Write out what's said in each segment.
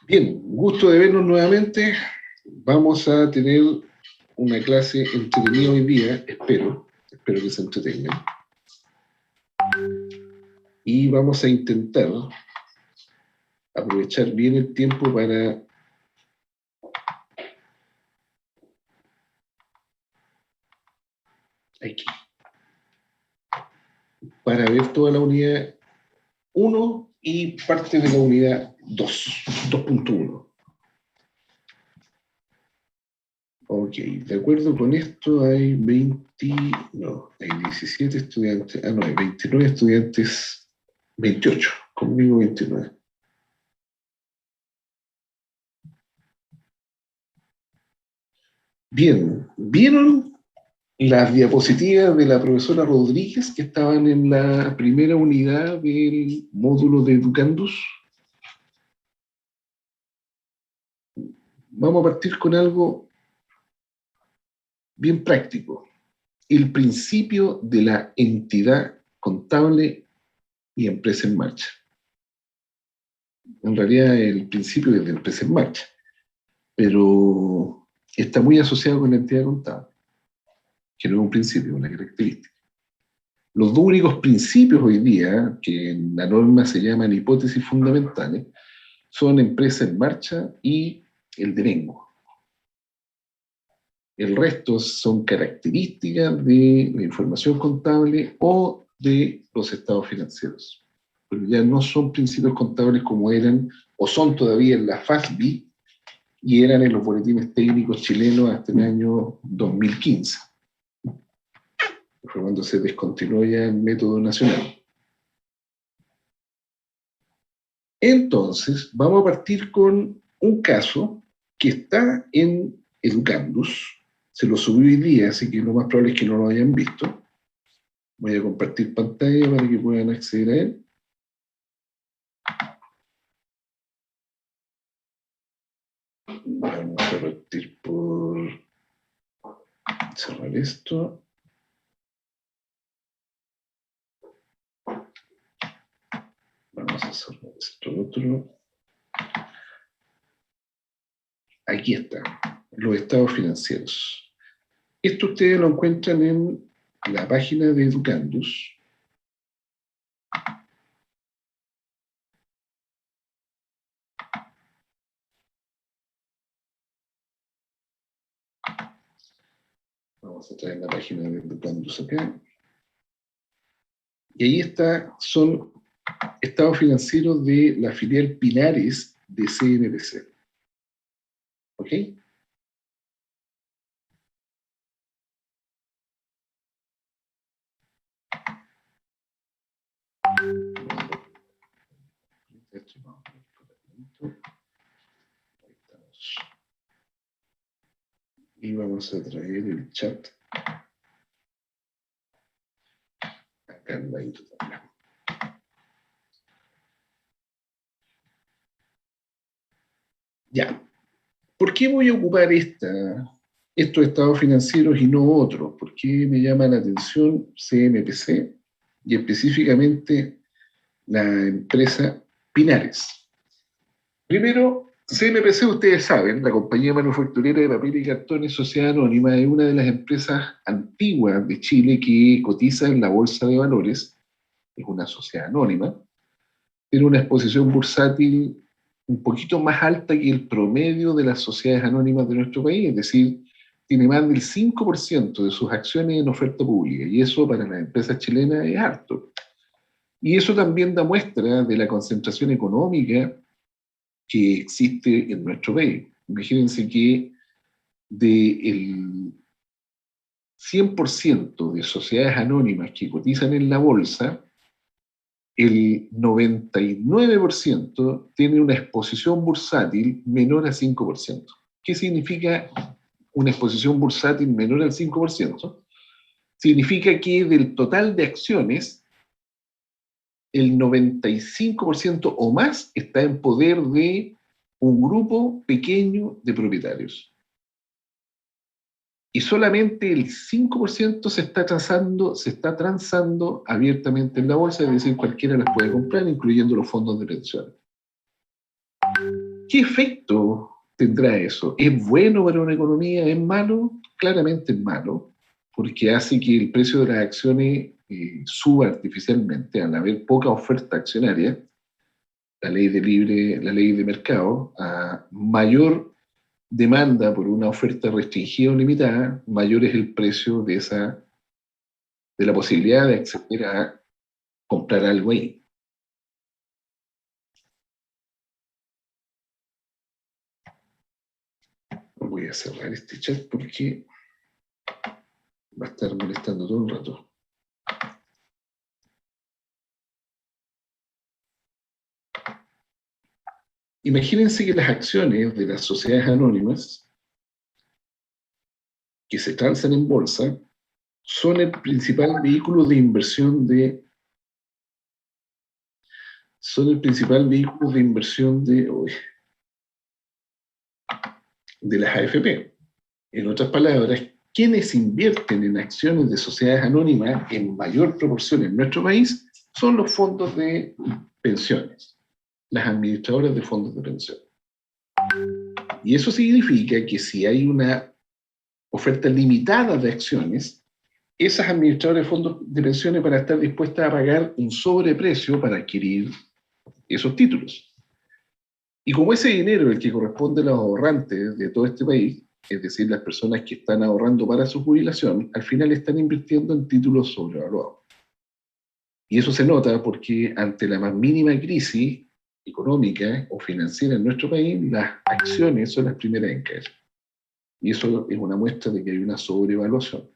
Bien, gusto de vernos nuevamente. Vamos a tener una clase entretenida hoy día, espero que se entretengan. Y vamos a intentar aprovechar bien el tiempo para ver toda la unidad 1 y parte de la unidad 2.1. Ok, de acuerdo con esto hay 17 estudiantes, hay 29 estudiantes, 28, conmigo 29. Bien, ¿vieron las diapositivas de la profesora Rodríguez que estaban en la primera unidad del módulo de Educandus? Vamos a partir con algo bien práctico. El principio de la entidad contable y empresa en marcha. En realidad el principio es de empresa en marcha, pero está muy asociado con la entidad contable, que no es un principio, es una característica. Los dos únicos principios hoy día, que en la norma se llaman hipótesis fundamentales, son empresa en marcha y el devengo. El resto son características de la información contable o de los estados financieros. Pero ya no son principios contables como eran o son todavía en la FASB y eran en los boletines técnicos chilenos hasta el año 2015. Fue cuando se descontinuó ya el método nacional. Entonces, vamos a partir con un caso que está en Educandus. Se lo subí hoy día, así que lo más probable es que no lo hayan visto. Voy a compartir pantalla para que puedan acceder a él. Vamos a partir por cerrar esto. Vamos a cerrar esto otro. Aquí está, los estados financieros. Esto ustedes lo encuentran en la página de Educandus. Vamos a traer la página de Educandus acá. Y ahí está, son estados financieros de la filial Pinares de CNBC. ¿Ok? Y vamos a traer el chat acá en la también. Ya. ¿Por qué voy a ocupar estos estados financieros y no otros? ¿Por qué me llama la atención CMPC y específicamente la empresa Pinares? Primero, CMPC, ustedes saben, la compañía manufacturera de papel y cartón es sociedad anónima, es una de las empresas antiguas de Chile que cotiza en la Bolsa de Valores, es una sociedad anónima, tiene una exposición bursátil un poquito más alta que el promedio de las sociedades anónimas de nuestro país, es decir, tiene más del 5% de sus acciones en oferta pública, y eso para las empresas chilenas es harto. Y eso también da muestra de la concentración económica que existe en nuestro país. Imagínense que del 100% de sociedades anónimas que cotizan en la bolsa, el 99% tiene una exposición bursátil menor a 5%. ¿Qué significa una exposición bursátil menor al 5%? Significa que del total de acciones, el 95% o más está en poder de un grupo pequeño de propietarios. Y solamente el 5% se está transando abiertamente en la bolsa, es decir, cualquiera las puede comprar, incluyendo los fondos de pensiones. ¿Qué efecto tendrá eso? ¿Es bueno para una economía? ¿Es malo? Claramente es malo, porque hace que el precio de las acciones suba artificialmente al haber poca oferta accionaria, la ley de mercado, a mayor demanda por una oferta restringida o limitada, mayor es el precio de la posibilidad de acceder a comprar algo ahí. Voy a cerrar este chat porque va a estar molestando todo el rato. Imagínense que las acciones de las sociedades anónimas que se transan en bolsa son el principal vehículo de inversión de las AFP. En otras palabras, quienes invierten en acciones de sociedades anónimas en mayor proporción en nuestro país son los fondos de pensiones, las administradoras de fondos de pensión. Y eso significa que si hay una oferta limitada de acciones, esas administradoras de fondos de pensiones van a estar dispuestas a pagar un sobreprecio para adquirir esos títulos. Y como ese dinero es el que corresponde a los ahorrantes de todo este país, es decir, las personas que están ahorrando para su jubilación, al final están invirtiendo en títulos sobrevaluados. Y eso se nota porque ante la más mínima crisis económica o financiera en nuestro país, las acciones son las primeras en caer. Y eso es una muestra de que hay una sobrevaluación.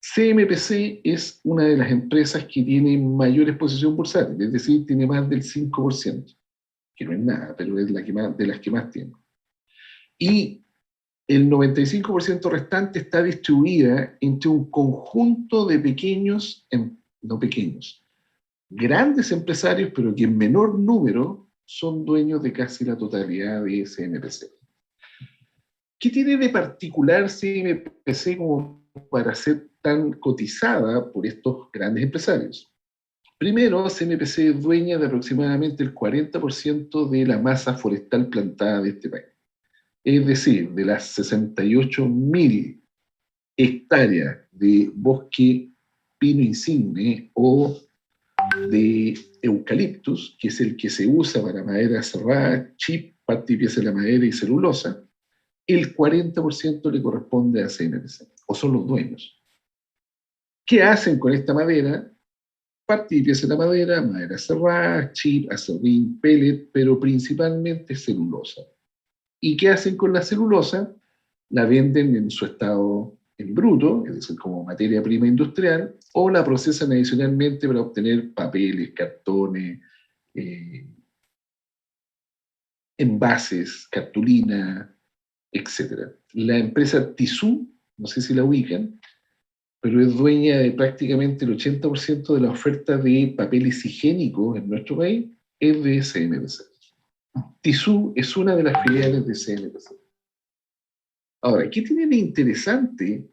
CMPC es una de las empresas que tiene mayor exposición bursátil, es decir, tiene más del 5%, que no es nada, pero es de las que más tiene. Y el 95% restante está distribuida entre un conjunto de no pequeños, grandes empresarios, pero que en menor número son dueños de casi la totalidad de CMPC. ¿Qué tiene de particular CMPC como para ser tan cotizada por estos grandes empresarios? Primero, CMPC es dueña de aproximadamente el 40% de la masa forestal plantada de este país. Es decir, de las 68.000 hectáreas de bosque pino insigne o de eucaliptus, que es el que se usa para madera cerrada, chip, parte y pieza de la madera y celulosa, el 40% le corresponde a CMPC, o son los dueños. ¿Qué hacen con esta madera? Parte y pieza de la madera, madera cerrada, chip, acerrín, pellet, pero principalmente celulosa. ¿Y qué hacen con la celulosa? La venden en su estado en bruto, es decir, como materia prima industrial, o la procesan adicionalmente para obtener papeles, cartones, envases, cartulina, etc. La empresa Tissú, no sé si la ubican, pero es dueña de prácticamente el 80% de la oferta de papeles higiénicos en nuestro país, es de CMPC. Tissú es una de las filiales de CMPC. Ahora, ¿qué tiene de interesante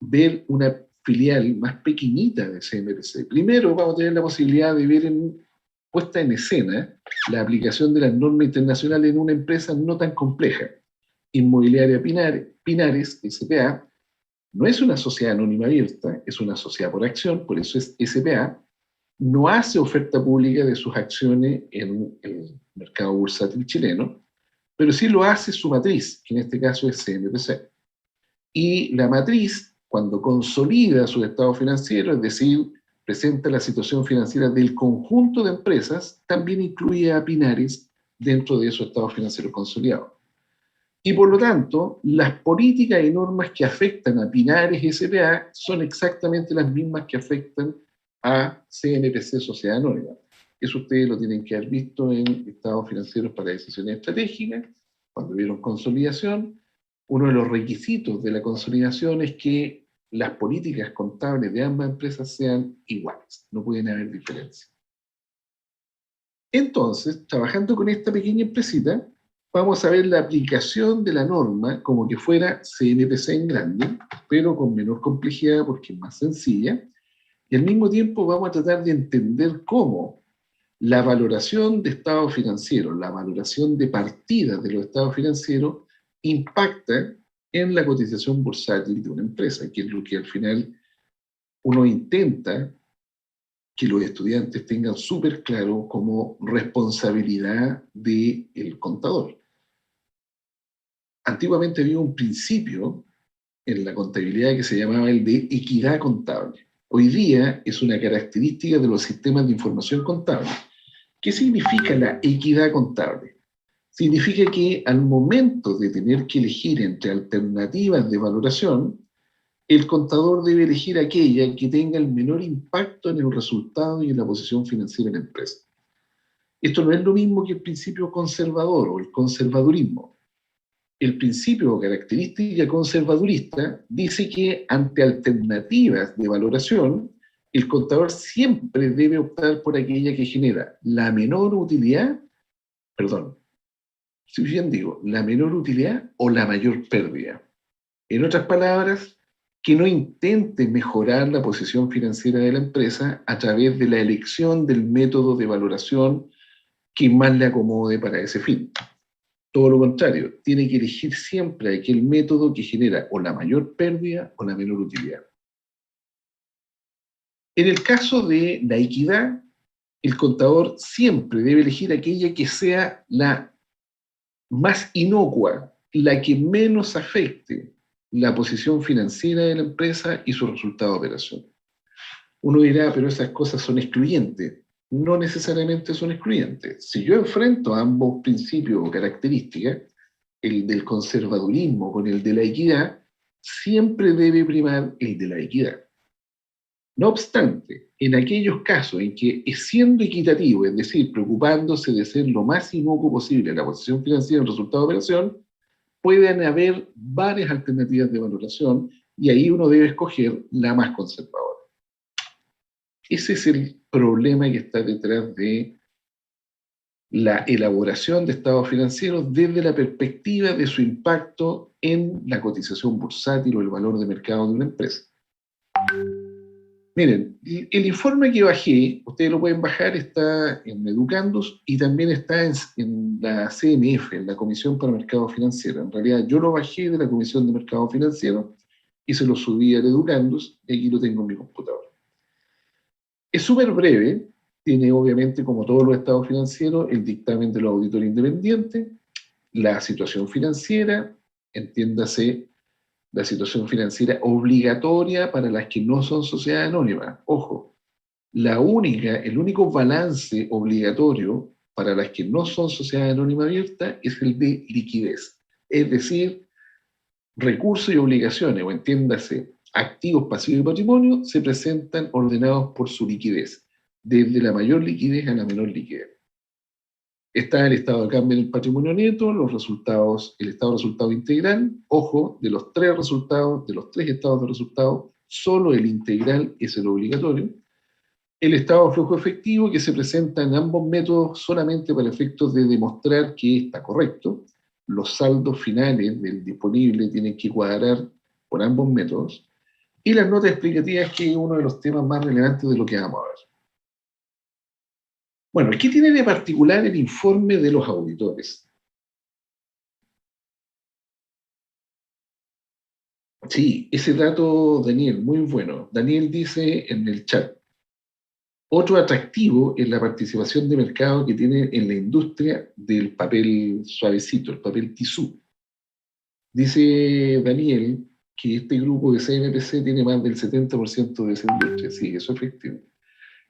ver una filial más pequeñita de CMPC? Primero, vamos a tener la posibilidad de ver puesta en escena la aplicación de las normas internacionales en una empresa no tan compleja. Inmobiliaria Pinares, SPA, no es una sociedad anónima abierta, es una sociedad por acción, por eso es SPA, no hace oferta pública de sus acciones en el mercado bursátil chileno, pero sí lo hace su matriz, que en este caso es CMPC. Y la matriz, cuando consolida su estado financiero, es decir, presenta la situación financiera del conjunto de empresas, también incluye a Pinares dentro de su estado financiero consolidado. Y por lo tanto, las políticas y normas que afectan a Pinares S.p.A. son exactamente las mismas que afectan a CMPC Sociedad Anónima. Eso ustedes lo tienen que haber visto en estados financieros para decisiones estratégicas, cuando vieron consolidación. Uno de los requisitos de la consolidación es que las políticas contables de ambas empresas sean iguales, no pueden haber diferencias. Entonces, trabajando con esta pequeña empresita, vamos a ver la aplicación de la norma como que fuera CMPC en grande, pero con menor complejidad porque es más sencilla, y al mismo tiempo vamos a tratar de entender cómo La valoración de estados financieros, la valoración de partidas de los estados financieros impacta en la cotización bursátil de una empresa, que es lo que al final uno intenta que los estudiantes tengan súper claro como responsabilidad del contador. Antiguamente había un principio en la contabilidad que se llamaba el de equidad contable. Hoy día es una característica de los sistemas de información contable. ¿Qué significa la equidad contable? Significa que al momento de tener que elegir entre alternativas de valoración, el contador debe elegir aquella que tenga el menor impacto en el resultado y en la posición financiera de la empresa. Esto no es lo mismo que el principio conservador o el conservadurismo. El principio o característica conservadurista dice que ante alternativas de valoración, el contador siempre debe optar por aquella que genera la menor utilidad, perdón, si bien digo, la menor utilidad o la mayor pérdida. En otras palabras, que no intente mejorar la posición financiera de la empresa a través de la elección del método de valoración que más le acomode para ese fin. Todo lo contrario, tiene que elegir siempre aquel método que genera o la mayor pérdida o la menor utilidad. En el caso de la equidad, el contador siempre debe elegir aquella que sea la más inocua, la que menos afecte la posición financiera de la empresa y su resultado de operación. Uno dirá, pero esas cosas son excluyentes. No necesariamente son excluyentes. Si yo enfrento ambos principios o características, el del conservadurismo con el de la equidad, siempre debe primar el de la equidad. No obstante, en aquellos casos en que, siendo equitativo, es decir, preocupándose de ser lo más inocuo posible en la posición financiera y el resultado de operación, pueden haber varias alternativas de valoración y ahí uno debe escoger la más conservadora. Ese es el problema que está detrás de la elaboración de estados financieros desde la perspectiva de su impacto en la cotización bursátil o el valor de mercado de una empresa. Miren, el informe que bajé, ustedes lo pueden bajar, está en Educandus y también está en la CMF, en la Comisión para Mercado Financiero. En realidad yo lo bajé de la Comisión de Mercado Financiero y se lo subí al Educandus y aquí lo tengo en mi computador. Es súper breve, tiene obviamente como todos los estados financieros el dictamen de los auditores independientes, la situación financiera, entiéndase la situación financiera obligatoria para las que no son sociedades anónimas. Ojo, el único balance obligatorio para las que no son sociedades anónimas abiertas es el de liquidez. Es decir, recursos y obligaciones, o entiéndase, activos, pasivos y patrimonio, se presentan ordenados por su liquidez, desde la mayor liquidez a la menor liquidez. Está el estado de cambio en el patrimonio neto, los resultados, el estado de resultado integral. Ojo, de los tres resultados, de los tres estados de resultado, solo el integral es el obligatorio. El estado de flujo efectivo, que se presenta en ambos métodos solamente para efectos de demostrar que está correcto. Los saldos finales del disponible tienen que cuadrar por ambos métodos. Y las notas explicativas, que es uno de los temas más relevantes de lo que vamos a ver. Bueno, ¿qué tiene de particular el informe de los auditores? Sí, ese dato, Daniel, muy bueno. Daniel dice en el chat, otro atractivo es la participación de mercado que tiene en la industria del papel suavecito, el papel tisú. Dice Daniel que este grupo de CMPC tiene más del 70% de esa industria. Sí, eso es efectivo.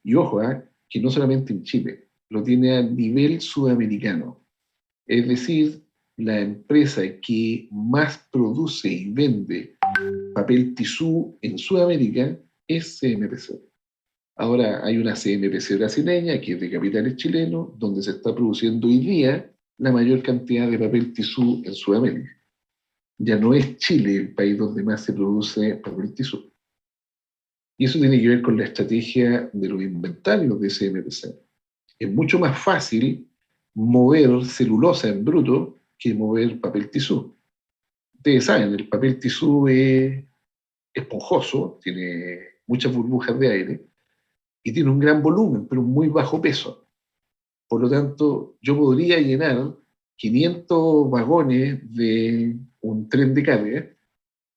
Y ojo, que no solamente en Chile, lo tiene a nivel sudamericano. Es decir, la empresa que más produce y vende papel tisú en Sudamérica es CMPC. Ahora hay una CMPC brasileña que es de capitales chilenos, donde se está produciendo hoy día la mayor cantidad de papel tisú en Sudamérica. Ya no es Chile el país donde más se produce papel tisú. Y eso tiene que ver con la estrategia de los inventarios de CMPC. Es mucho más fácil mover celulosa en bruto que mover papel tisú. Ustedes saben, el papel tisú es esponjoso, tiene muchas burbujas de aire y tiene un gran volumen, pero un muy bajo peso. Por lo tanto, yo podría llenar 500 vagones de un tren de carga,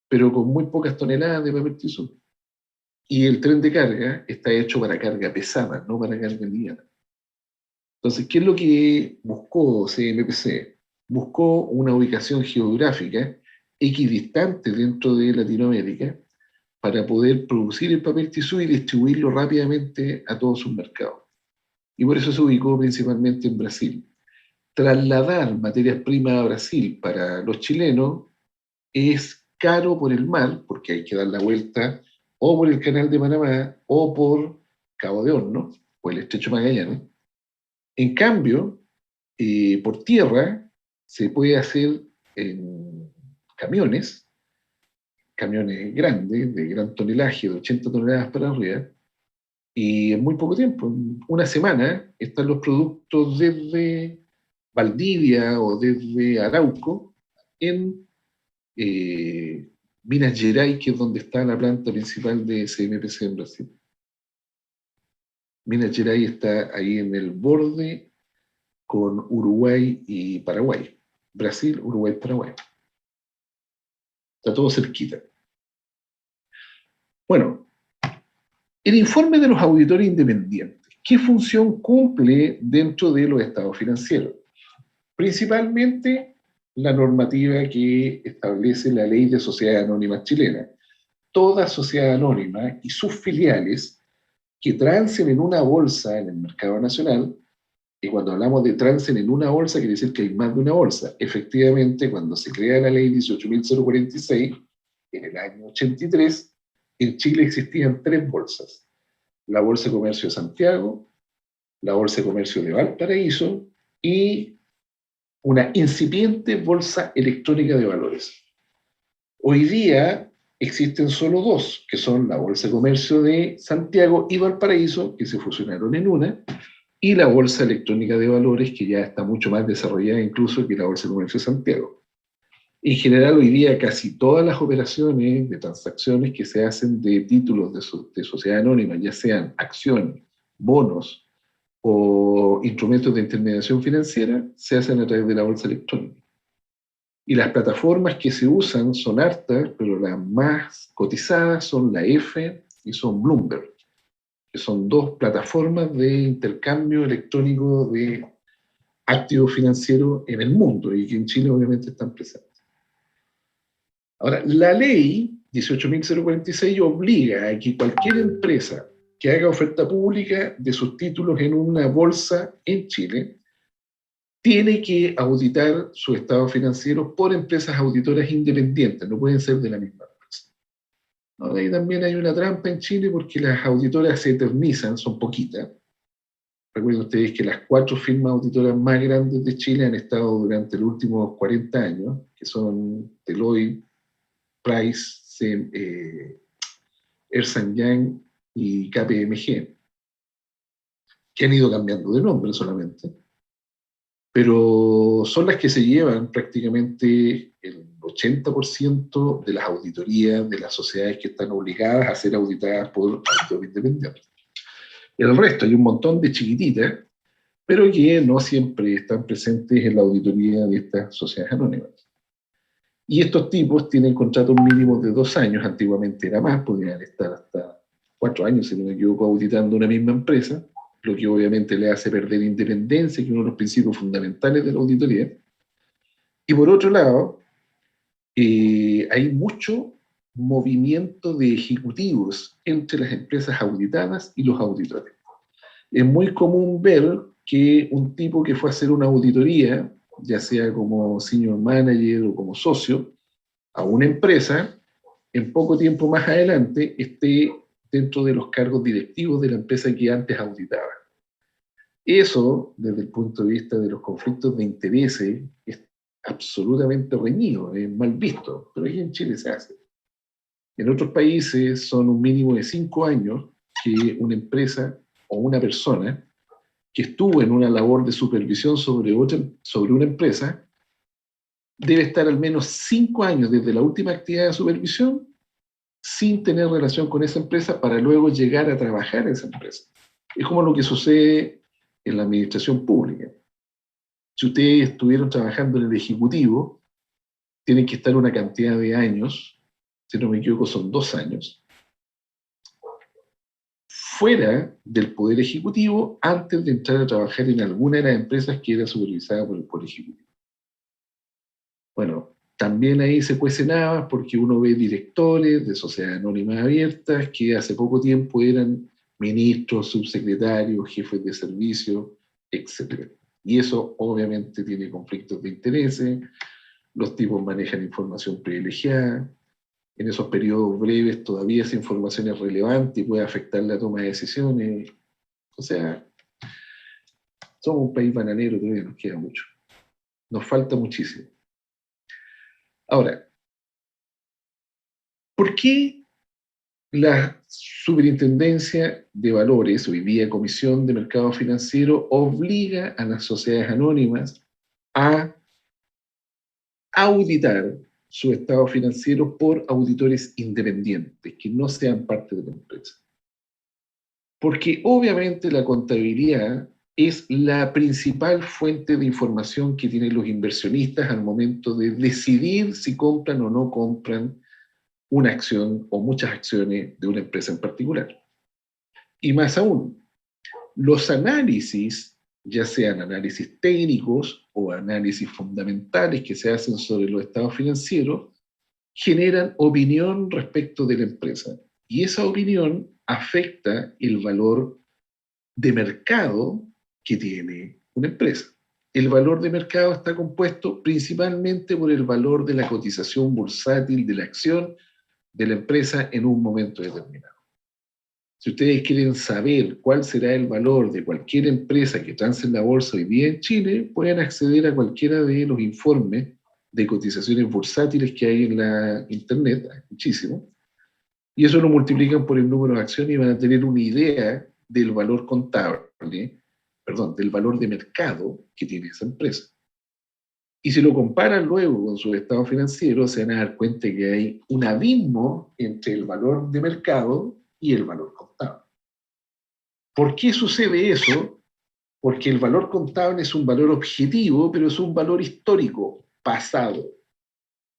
pero con muy pocas toneladas de papel tisú. Y el tren de carga está hecho para carga pesada, no para carga liviana. Entonces, ¿qué es lo que buscó CMPC? Buscó una ubicación geográfica equidistante dentro de Latinoamérica para poder producir el papel tisú y distribuirlo rápidamente a todos sus mercados. Y por eso se ubicó principalmente en Brasil. Trasladar materias primas a Brasil para los chilenos es caro por el mar, porque hay que dar la vuelta o por el Canal de Panamá o por Cabo de Horno o el Estrecho Magallanes. En cambio, por tierra se puede hacer en camiones, camiones grandes, de gran tonelaje, de 80 toneladas para arriba, y en muy poco tiempo, en una semana, están los productos desde Valdivia o desde Arauco en Minas Gerais, que es donde está la planta principal de CMPC en Brasil. Minas Gerais está ahí en el borde con Uruguay y Paraguay. Brasil, Uruguay, Paraguay. Está todo cerquita. Bueno, el informe de los auditores independientes. ¿Qué función cumple dentro de los estados financieros? Principalmente la normativa que establece la Ley de Sociedades Anónimas chilena. Toda sociedad anónima y sus filiales que transen en una bolsa en el mercado nacional, y cuando hablamos de transen en una bolsa, quiere decir que hay más de una bolsa. Efectivamente, cuando se crea la ley 18.046, en el año 83, en Chile existían 3 bolsas. La Bolsa de Comercio de Santiago, la Bolsa de Comercio de Valparaíso y una incipiente Bolsa Electrónica de Valores. Hoy día existen solo 2, que son la Bolsa de Comercio de Santiago y Valparaíso, que se fusionaron en una, y la Bolsa Electrónica de Valores, que ya está mucho más desarrollada incluso que la Bolsa de Comercio de Santiago. En general, hoy día casi todas las operaciones de transacciones que se hacen de títulos de sociedad anónima, ya sean acciones, bonos o instrumentos de intermediación financiera, se hacen a través de la bolsa electrónica. Y las plataformas que se usan son hartas, pero las más cotizadas son la F y son Bloomberg, que son 2 plataformas de intercambio electrónico de activos financieros en el mundo y que en Chile obviamente están presentes. Ahora, la ley 18.046 obliga a que cualquier empresa que haga oferta pública de sus títulos en una bolsa en Chile tiene que auditar su estado financiero por empresas auditoras independientes, no pueden ser de la misma empresa. Ahora, ahí también hay una trampa en Chile porque las auditoras se eternizan, son poquitas. Recuerden ustedes que las 4 firmas auditoras más grandes de Chile han estado durante los últimos 40 años, que son Deloitte, Price, Ernst & Young y KPMG, que han ido cambiando de nombre solamente, pero son las que se llevan prácticamente el 80% de las auditorías de las sociedades que están obligadas a ser auditadas por auditores independientes. El resto, hay un montón de chiquititas, pero que no siempre están presentes en la auditoría de estas sociedades anónimas. Y estos tipos tienen contratos mínimos de 2 años, antiguamente era más, podrían estar hasta 4 años, si no me equivoco, auditando una misma empresa, lo que obviamente le hace perder independencia, que es uno de los principios fundamentales de la auditoría. Y por otro lado, hay mucho movimiento de ejecutivos entre las empresas auditadas y los auditores. Es muy común ver que un tipo que fue a hacer una auditoría, ya sea como senior manager o como socio, a una empresa, en poco tiempo más adelante esté dentro de los cargos directivos de la empresa que antes auditaba. Eso, desde el punto de vista de los conflictos de intereses, es absolutamente reñido, es mal visto, pero aquí en Chile se hace. En otros países son un mínimo de 5 años que una empresa o una persona que estuvo en una labor de supervisión sobre una empresa debe estar al menos 5 años desde la última actividad de supervisión sin tener relación con esa empresa para luego llegar a trabajar en esa empresa. Es como lo que sucede en la administración pública. Si ustedes estuvieron trabajando en el Ejecutivo, tienen que estar una cantidad de años, si no me equivoco son 2 años, fuera del Poder Ejecutivo antes de entrar a trabajar en alguna de las empresas que era supervisada por el Poder Ejecutivo. Bueno, también ahí se cuecen habas porque uno ve directores de sociedades anónimas abiertas que hace poco tiempo eran ministros, subsecretarios, jefes de servicio, etc. Y eso obviamente tiene conflictos de intereses, los tipos manejan información privilegiada, en esos periodos breves todavía esa información es relevante y puede afectar la toma de decisiones. O sea, somos un país bananero, todavía nos queda mucho. Nos falta muchísimo. Ahora, ¿por qué la Superintendencia de Valores, hoy día Comisión de Mercado Financiero, obliga a las sociedades anónimas a auditar su estado financiero por auditores independientes, que no sean parte de la empresa? Porque obviamente la contabilidad es la principal fuente de información que tienen los inversionistas al momento de decidir si compran o no compran una acción o muchas acciones de una empresa en particular. Y más aún, los análisis, ya sean análisis técnicos o análisis fundamentales que se hacen sobre los estados financieros, generan opinión respecto de la empresa. Y esa opinión afecta el valor de mercado que tiene una empresa. El valor de mercado está compuesto principalmente por el valor de la cotización bursátil de la acción de la empresa en un momento determinado. Si ustedes quieren saber cuál será el valor de cualquier empresa que transe en la bolsa hoy día en Chile, pueden acceder a cualquiera de los informes de cotizaciones bursátiles que hay en la internet, hay muchísimo, y eso lo multiplican por el número de acciones y van a tener una idea del valor contable, perdón, del valor de mercado que tiene esa empresa. Y si lo comparan luego con su estado financiero, se van a dar cuenta que hay un abismo entre el valor de mercado y el valor contable. ¿Por qué sucede eso? Porque el valor contable es un valor objetivo, pero es un valor histórico, pasado.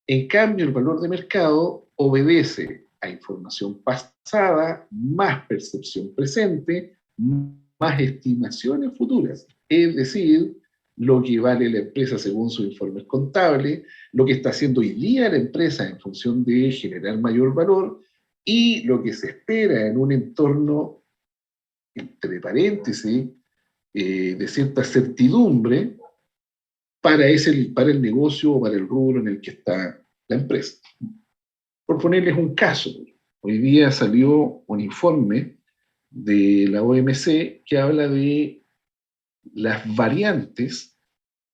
En cambio, el valor de mercado obedece a información pasada, más percepción presente, más estimaciones futuras. Es decir, lo que vale la empresa según sus informes contables, lo que está haciendo hoy día la empresa en función de generar mayor valor y lo que se espera en un entorno, entre paréntesis, de cierta certidumbre para el negocio o para el rubro en el que está la empresa. Por ponerles un caso, hoy día salió un informe de la OMC que habla de las variantes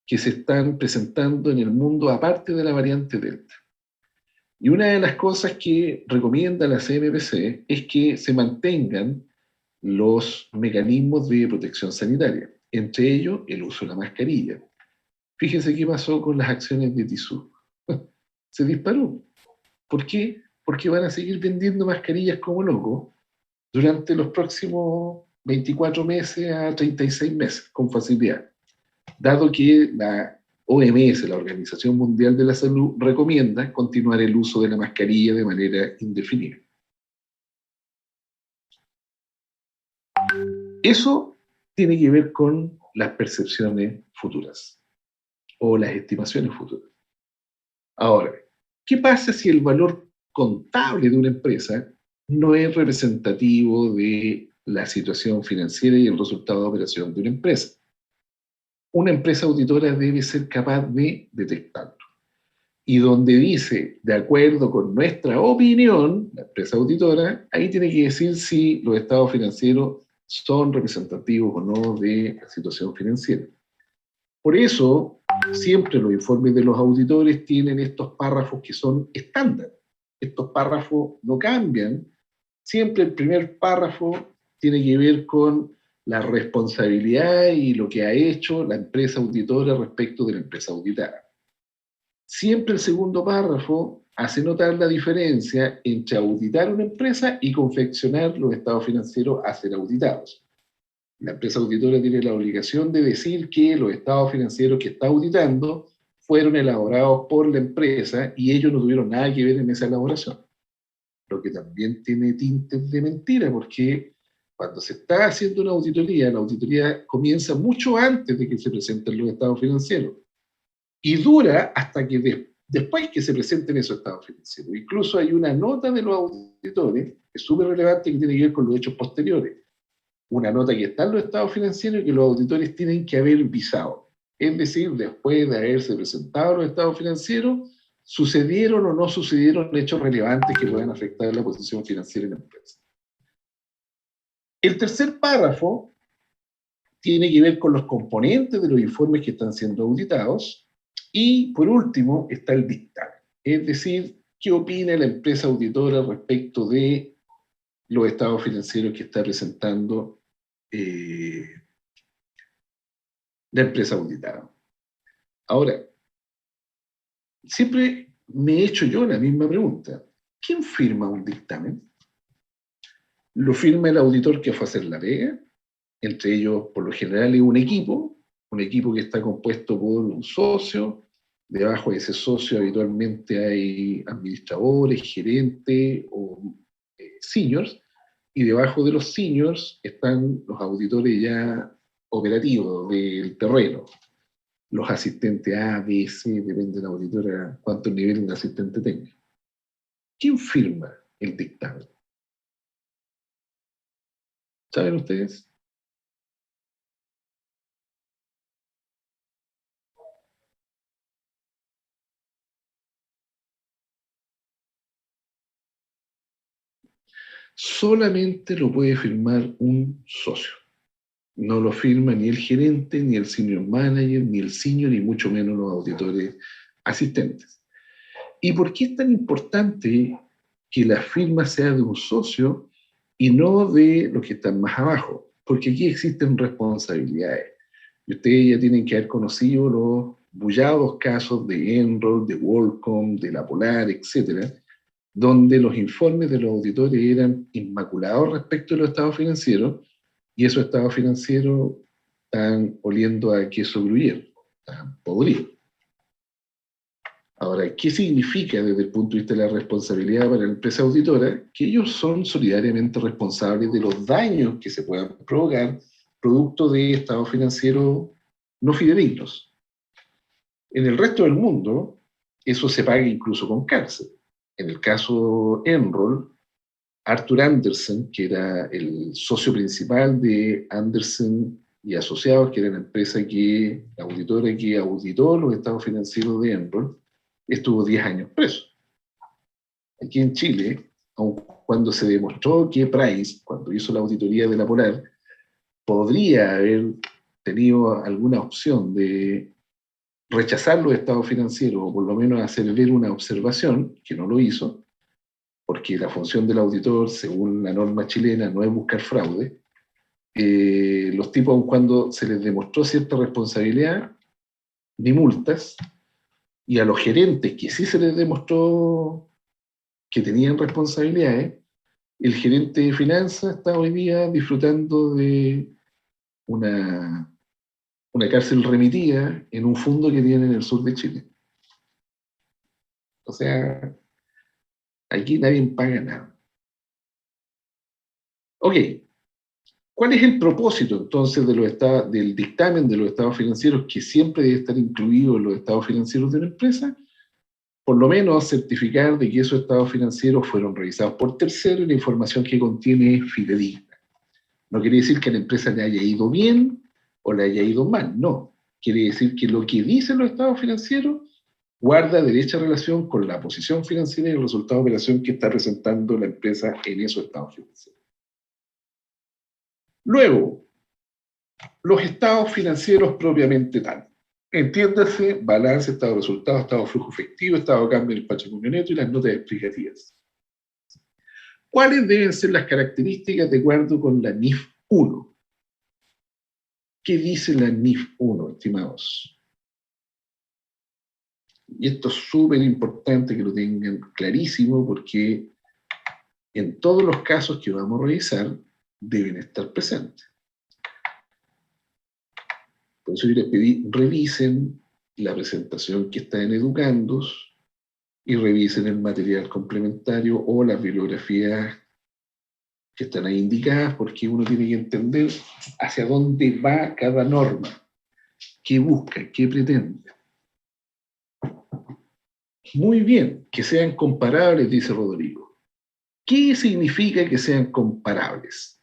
que se están presentando en el mundo aparte de la variante Delta. Y una de las cosas que recomienda la CNBC es que se mantengan los mecanismos de protección sanitaria, entre ellos el uso de la mascarilla. Fíjense qué pasó con las acciones de Tissot. Se disparó. ¿Por qué? Porque van a seguir vendiendo mascarillas como locos durante los próximos 24 meses a 36 meses, con facilidad. Dado que la OMS, la Organización Mundial de la Salud, recomienda continuar el uso de la mascarilla de manera indefinida. Eso tiene que ver con las percepciones futuras o las estimaciones futuras. Ahora, ¿qué pasa si el valor contable de una empresa no es representativo de la situación financiera y el resultado de operación de una empresa? Una empresa auditora debe ser capaz de detectarlo. Y donde dice, de acuerdo con nuestra opinión, la empresa auditora, ahí tiene que decir si los estados financieros son representativos o no de la situación financiera. Por eso, siempre los informes de los auditores tienen estos párrafos que son estándar. Estos párrafos no cambian. Siempre el primer párrafo tiene que ver con la responsabilidad y lo que ha hecho la empresa auditora respecto de la empresa auditada. Siempre el segundo párrafo hace notar la diferencia entre auditar una empresa y confeccionar los estados financieros a ser auditados. La empresa auditora tiene la obligación de decir que los estados financieros que está auditando fueron elaborados por la empresa y ellos no tuvieron nada que ver en esa elaboración. Lo que también tiene tintes de mentira, porque cuando se está haciendo una auditoría, la auditoría comienza mucho antes de que se presenten los estados financieros y dura hasta que después que se presenten esos estados financieros. Incluso hay una nota de los auditores, que es súper relevante, que tiene que ver con los hechos posteriores. Una nota que está en los estados financieros y que los auditores tienen que haber visado. Es decir, después de haberse presentado los estados financieros, sucedieron o no sucedieron hechos relevantes que puedan afectar la posición financiera de la empresa. El tercer párrafo tiene que ver con los componentes de los informes que están siendo auditados y, por último, está el dictamen. Es decir, qué opina la empresa auditora respecto de los estados financieros que está presentando la empresa auditada. Ahora, siempre me he hecho yo la misma pregunta. ¿Quién firma un dictamen? ¿Lo firma el auditor que fue a hacer la pega? Entre ellos, por lo general, es un equipo que está compuesto por un socio. Debajo de ese socio habitualmente hay administradores, gerentes o seniors, y debajo de los seniors están los auditores ya operativos del terreno, los asistentes A, B, C, depende de la auditora cuántos niveles de asistente tenga. ¿Quién firma el dictamen? ¿Saben ustedes? Solamente lo puede firmar un socio. No lo firma ni el gerente, ni el senior manager, ni el senior, ni mucho menos los auditores asistentes. ¿Y por qué es tan importante que la firma sea de un socio y no de los que están más abajo? Porque aquí existen responsabilidades. Y ustedes ya tienen que haber conocido los bullados casos de Enroll, de WorldCom, de La Polar, etcétera, donde los informes de los auditores eran inmaculados respecto a los estados financieros y esos estados financieros están oliendo a queso gruyere, están podridos. Ahora, ¿qué significa desde el punto de vista de la responsabilidad para la empresa auditora? Que ellos son solidariamente responsables de los daños que se puedan provocar producto de estados financieros no fidedignos. En el resto del mundo, eso se paga incluso con cárcel. En el caso Enroll, Arthur Andersen, que era el socio principal de Andersen y Asociados, que era la empresa la auditora que auditó los estados financieros de Enroll, estuvo 10 años preso. Aquí en Chile, aun cuando se demostró que Price, cuando hizo la auditoría de La Polar, podría haber tenido alguna opción de rechazar los estados financieros o por lo menos hacer ver una observación, que no lo hizo, porque la función del auditor, según la norma chilena, no es buscar fraude. Los tipos, aun cuando se les demostró cierta responsabilidad, ni multas, y a los gerentes que sí se les demostró que tenían responsabilidades, el gerente de finanzas está hoy día disfrutando de una cárcel remitida en un fondo que tiene en el sur de Chile. O sea, aquí nadie paga nada. Ok, ¿cuál es el propósito entonces del dictamen de los estados financieros que siempre debe estar incluido en los estados financieros de una empresa? Por lo menos certificar de que esos estados financieros fueron revisados por terceros y la información que contiene es fidedigna. No quiere decir que a la empresa le haya ido bien o le haya ido mal, no. Quiere decir que lo que dicen los estados financieros guarda derecha relación con la posición financiera y el resultado de operación que está presentando la empresa en esos estados financieros. Luego, los estados financieros propiamente tal. Entiéndase, balance, estado de resultados, estado de flujo efectivo, estado de cambio en el patrimonio neto y las notas explicativas. ¿Cuáles deben ser las características de acuerdo con la NIF 1? ¿Qué dice la NIF 1, estimados? Y esto es súper importante que lo tengan clarísimo porque en todos los casos que vamos a revisar deben estar presentes. Por eso yo les pedí, revisen la presentación que está en Educandos y revisen el material complementario o las bibliografías que están ahí indicadas, porque uno tiene que entender hacia dónde va cada norma, qué busca, qué pretende. Muy bien, que sean comparables, dice Rodrigo. ¿Qué significa que sean comparables?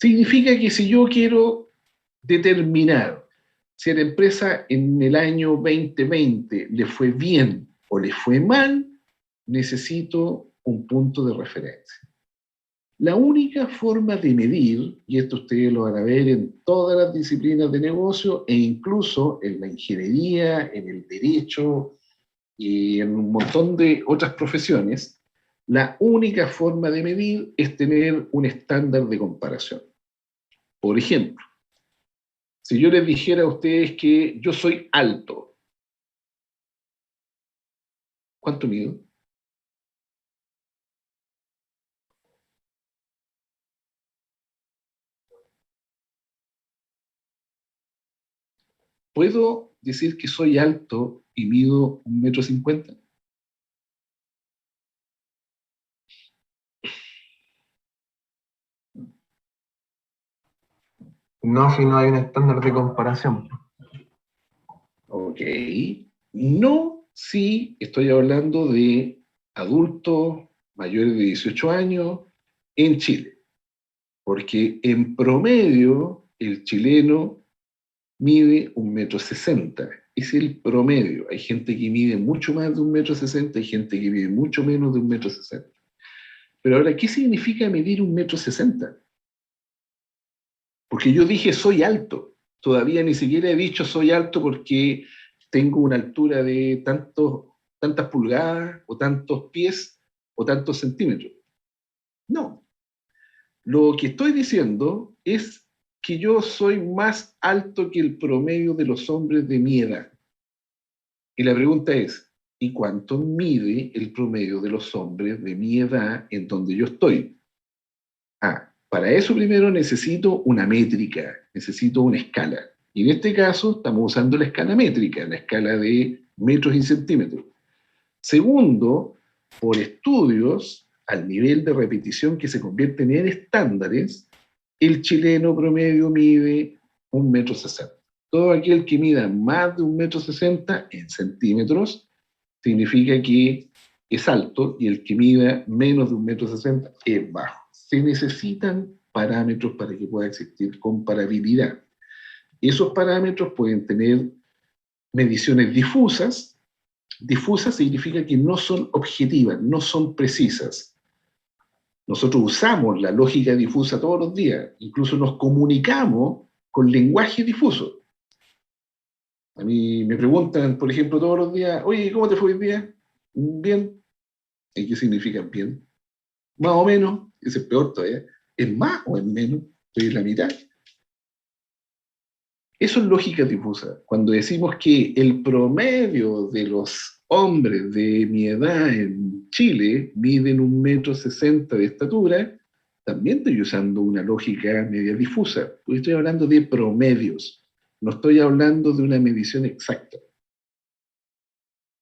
Significa que si yo quiero determinar si a la empresa en el año 2020 le fue bien o le fue mal, necesito un punto de referencia. La única forma de medir, y esto ustedes lo van a ver en todas las disciplinas de negocio e incluso en la ingeniería, en el derecho y en un montón de otras profesiones, la única forma de medir es tener un estándar de comparación. Por ejemplo, si yo les dijera a ustedes que yo soy alto, ¿cuánto mido? ¿Puedo decir que soy alto y mido 1,50 m? No, si no hay un estándar de comparación. Ok. No si estoy hablando de adultos mayores de 18 años en Chile. Porque en promedio el chileno mide 1,60 m. Es el promedio. Hay gente que mide mucho más de 1,60 m, hay gente que mide mucho menos de 1,60 m. Pero ahora, ¿qué significa medir 1,60 m? Porque yo dije soy alto. Todavía ni siquiera he dicho soy alto porque tengo una altura de tantas pulgadas o tantos pies o tantos centímetros. No. Lo que estoy diciendo es que yo soy más alto que el promedio de los hombres de mi edad. Y la pregunta es, ¿y cuánto mide el promedio de los hombres de mi edad en donde yo estoy? Ah, para eso primero necesito una métrica, necesito una escala. Y en este caso estamos usando la escala métrica, la escala de metros y centímetros. Segundo, por estudios, al nivel de repetición que se convierten en estándares, el chileno promedio mide 1,60 m. Todo aquel que mida más de 1,60 m en centímetros significa que es alto y el que mida menos de 1,60 m es bajo. Se necesitan parámetros para que pueda existir comparabilidad. Esos parámetros pueden tener mediciones difusas. Difusas significa que no son objetivas, no son precisas. Nosotros usamos la lógica difusa todos los días, incluso nos comunicamos con lenguaje difuso. A mí me preguntan, por ejemplo, todos los días, oye, ¿cómo te fue hoy día? Bien. ¿Y qué significa bien? Más o menos, ese es peor todavía. ¿Es más o es menos? Estoy en la mitad. Eso es lógica difusa. Cuando decimos que el promedio de los hombres de mi edad en Chile miden 1,60 m de estatura, también estoy usando una lógica media difusa, porque estoy hablando de promedios, no estoy hablando de una medición exacta.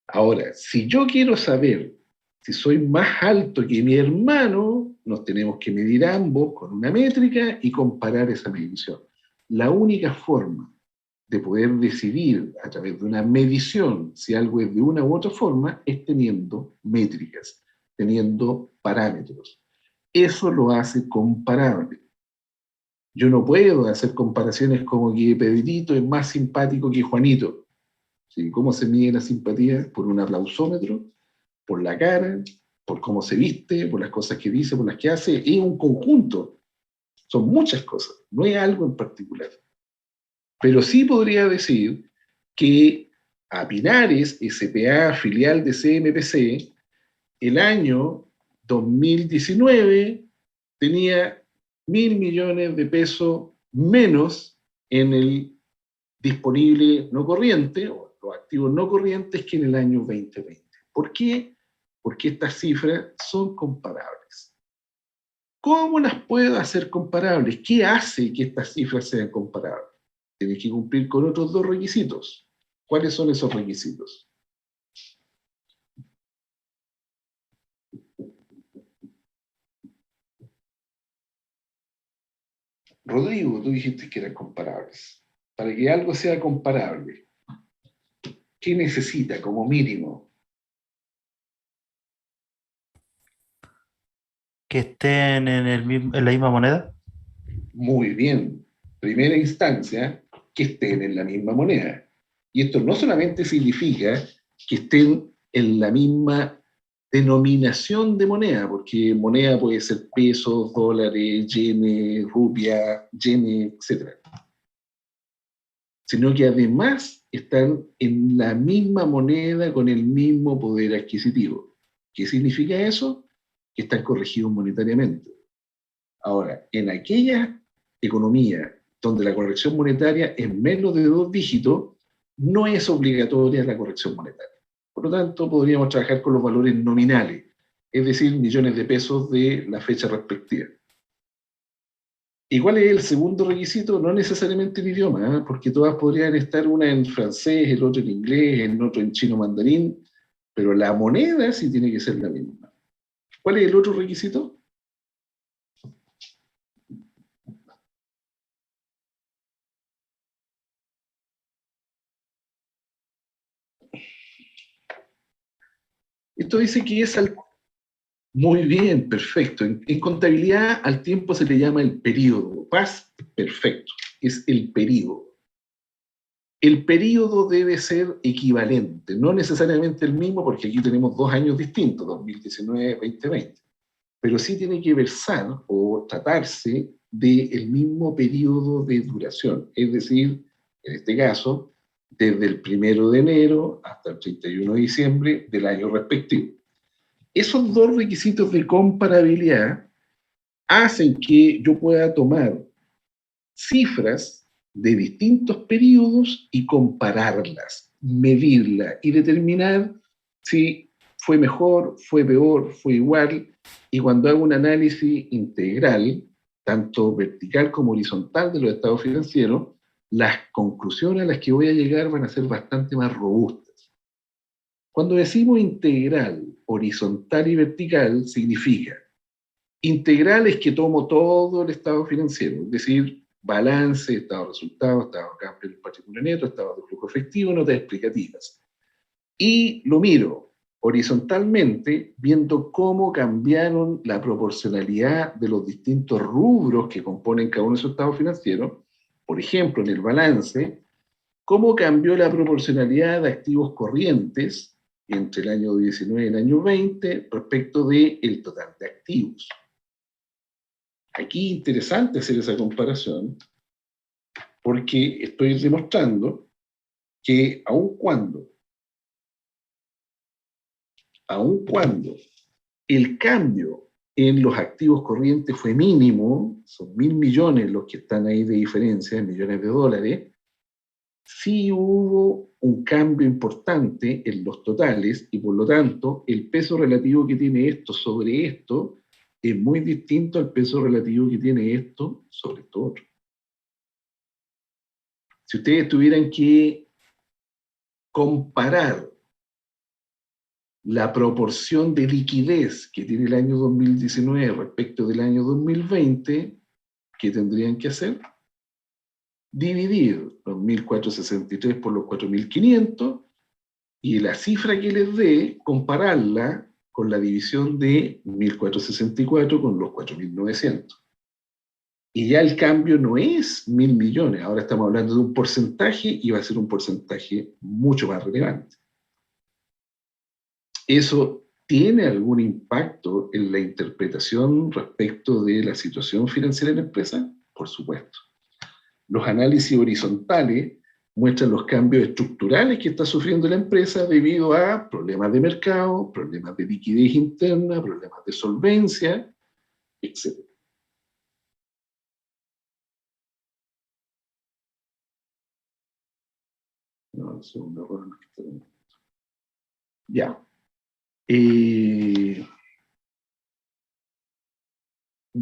Ahora, si yo quiero saber si soy más alto que mi hermano, nos tenemos que medir ambos con una métrica y comparar esa medición. La única forma de poder decidir a través de una medición si algo es de una u otra forma es teniendo métricas, teniendo parámetros. Eso lo hace comparable. Yo no puedo hacer comparaciones como que Pedrito es más simpático que Juanito. ¿Sí? ¿Cómo se mide la simpatía? Por un aplausómetro, por la cara, por cómo se viste, por las cosas que dice, por las que hace. Es un conjunto. Son muchas cosas, no es algo en particular. Pero sí podría decir que a Pinares, SPA, filial de CMPC, el año 2019 tenía 1.000 millones de pesos menos en el disponible no corriente, o los activos no corrientes, que en el año 2020. ¿Por qué? Porque estas cifras son comparables. ¿Cómo las puedo hacer comparables? ¿Qué hace que estas cifras sean comparables? Tienes que cumplir con otros dos requisitos. ¿Cuáles son esos requisitos? Rodrigo, tú dijiste que eran comparables. Para que algo sea comparable, ¿qué necesita como mínimo? Que estén en la misma moneda. Muy bien. Primera instancia, que estén en la misma moneda. Y esto no solamente significa que estén en la misma denominación de moneda, porque moneda puede ser pesos, dólares, yenes, rupia, yenes, etc. Sino que además están en la misma moneda con el mismo poder adquisitivo. ¿Qué significa eso? Que están corregidos monetariamente. Ahora, en aquella economía donde la corrección monetaria es menos de 2 dígitos, no es obligatoria la corrección monetaria. Por lo tanto, podríamos trabajar con los valores nominales, es decir, millones de pesos de la fecha respectiva. ¿Y cuál es el segundo requisito? No necesariamente el idioma, ¿eh? Porque todas podrían estar, una en francés, el otro en inglés, el otro en chino mandarín, pero la moneda sí tiene que ser la misma. ¿Cuál es el otro requisito? Esto dice que es al... Muy bien, perfecto. En contabilidad al tiempo se le llama el periodo. Past, perfecto. Es el periodo. El periodo debe ser equivalente, no necesariamente el mismo, porque aquí tenemos 2 años distintos, 2019-2020, pero sí tiene que versar o tratarse del mismo periodo de duración, es decir, en este caso, desde el 1 de enero hasta el 31 de diciembre del año respectivo. Esos dos requisitos de comparabilidad hacen que yo pueda tomar cifras de distintos periodos y compararlas, medirlas y determinar si fue mejor, fue peor, fue igual. Y cuando hago un análisis integral, tanto vertical como horizontal de los estados financieros, las conclusiones a las que voy a llegar van a ser bastante más robustas. Cuando decimos integral, horizontal y vertical, significa integral es que tomo todo el estado financiero, es decir, balance, estado de resultados, estado de cambio del patrimonio neto, estado de flujo efectivo, notas explicativas. Y lo miro horizontalmente, viendo cómo cambiaron la proporcionalidad de los distintos rubros que componen cada uno de esos estados financieros. Por ejemplo, en el balance, cómo cambió la proporcionalidad de activos corrientes entre el año 19 y el año 20 respecto del total de activos. Aquí es interesante hacer esa comparación porque estoy demostrando que aun cuando el cambio en los activos corrientes fue mínimo, son 1.000 millones los que están ahí de diferencia, millones de dólares, sí hubo un cambio importante en los totales y por lo tanto el peso relativo que tiene esto sobre esto es muy distinto al peso relativo que tiene esto sobre esto otro. Si ustedes tuvieran que comparar la proporción de liquidez que tiene el año 2019 respecto del año 2020, ¿qué tendrían que hacer? Dividir los 1.463 por los 4.500 y la cifra que les dé, compararla con la división de 1.464 con los 4.900. Y ya el cambio no es 1.000 millones, ahora estamos hablando de un porcentaje y va a ser un porcentaje mucho más relevante. ¿Eso tiene algún impacto en la interpretación respecto de la situación financiera de la empresa? Por supuesto. Los análisis horizontales muestran los cambios estructurales que está sufriendo la empresa debido a problemas de mercado, problemas de liquidez interna, problemas de solvencia, etc. No, es un error. Ya. Me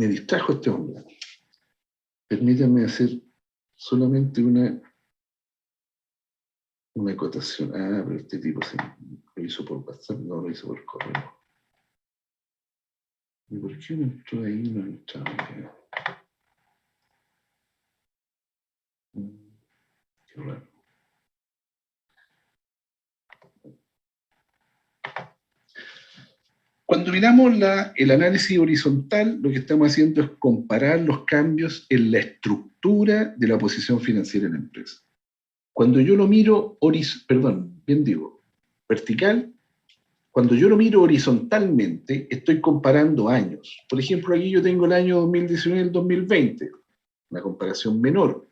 distrajo este hombre. Permítanme hacer solamente una acotación. Ah, pero este tipo sí, lo hizo por WhatsApp, no lo hizo por correo. ¿Y por qué no entró ahí? No entraba acá. Qué raro. Cuando miramos el análisis horizontal, lo que estamos haciendo es comparar los cambios en la estructura de la posición financiera en la empresa. Cuando yo lo miro, vertical, cuando yo lo miro horizontalmente, estoy comparando años. Por ejemplo, aquí yo tengo el año 2019 y el 2020, una comparación menor.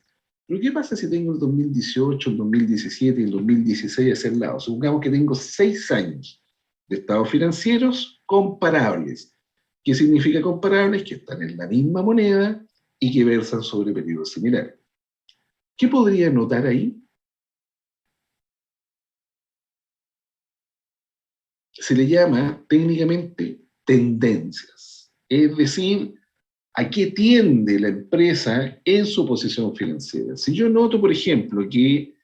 Pero ¿qué pasa si tengo el 2018, el 2017 y el 2016 hacia el lado? Supongamos que tengo 6 años de estados financieros comparables. ¿Qué significa comparables? Que están en la misma moneda y que versan sobre periodos similares. ¿Qué podría notar ahí? Se le llama técnicamente tendencias. Es decir, ¿a qué tiende la empresa en su posición financiera? Si yo noto, por ejemplo, que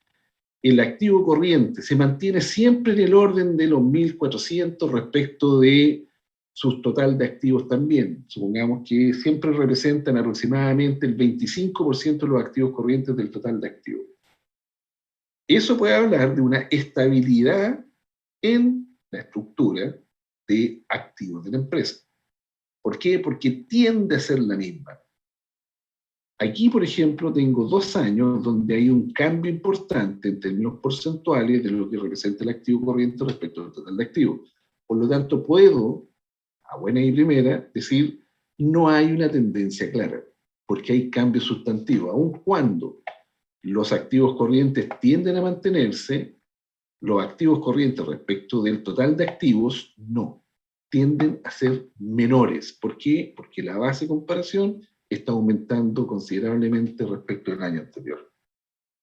el activo corriente se mantiene siempre en el orden de los 1.400 respecto de su total de activos también. Supongamos que siempre representan aproximadamente el 25% de los activos corrientes del total de activos. Eso puede hablar de una estabilidad en la estructura de activos de la empresa. ¿Por qué? Porque tiende a ser la misma. Aquí, por ejemplo, tengo 2 años donde hay un cambio importante en términos porcentuales de lo que representa el activo corriente respecto al total de activos. Por lo tanto, puedo, a buena y primera, decir, no hay una tendencia clara, porque hay cambios sustantivos. Aun cuando los activos corrientes tienden a mantenerse, los activos corrientes respecto del total de activos no, tienden a ser menores. ¿Por qué? Porque la base de comparación está aumentando considerablemente respecto al año anterior.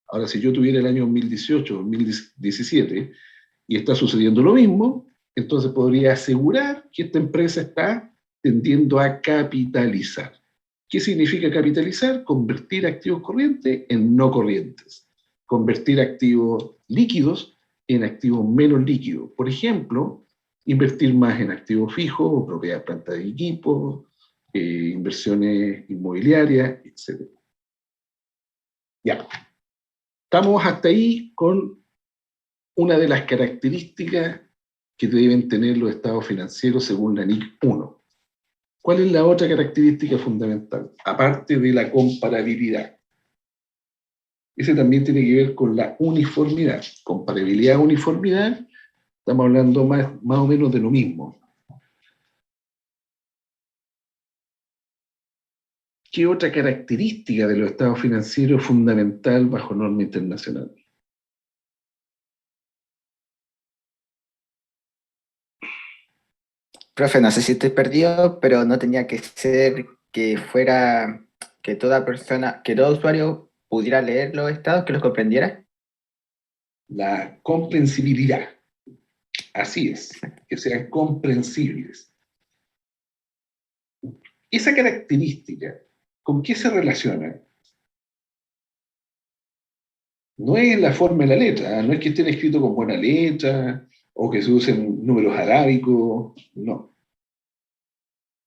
Ahora, si yo tuviera el año 2018 o 2017 y está sucediendo lo mismo, entonces podría asegurar que esta empresa está tendiendo a capitalizar. ¿Qué significa capitalizar? Convertir activos corrientes en no corrientes. Convertir activos líquidos en activos menos líquidos. Por ejemplo, invertir más en activos fijos, propiedad de planta de equipo, inversiones inmobiliarias, etc. Ya. Estamos hasta ahí con una de las características que deben tener los estados financieros según la NIC 1. ¿Cuál es la otra característica fundamental? Aparte de la comparabilidad. Ese también tiene que ver con la uniformidad. Comparabilidad, uniformidad, estamos hablando más o menos de lo mismo. ¿Qué otra característica de los estados financieros es fundamental bajo norma internacional? Profe, no sé si estoy perdido, pero no tenía que ser que fuera, que toda persona, que todo usuario pudiera leer los estados, que los comprendiera. La comprensibilidad. Así es, que sean comprensibles. Esa característica, ¿con qué se relaciona? No es la forma de la letra, no es que estén escritos con buena letra o que se usen números arábicos, no.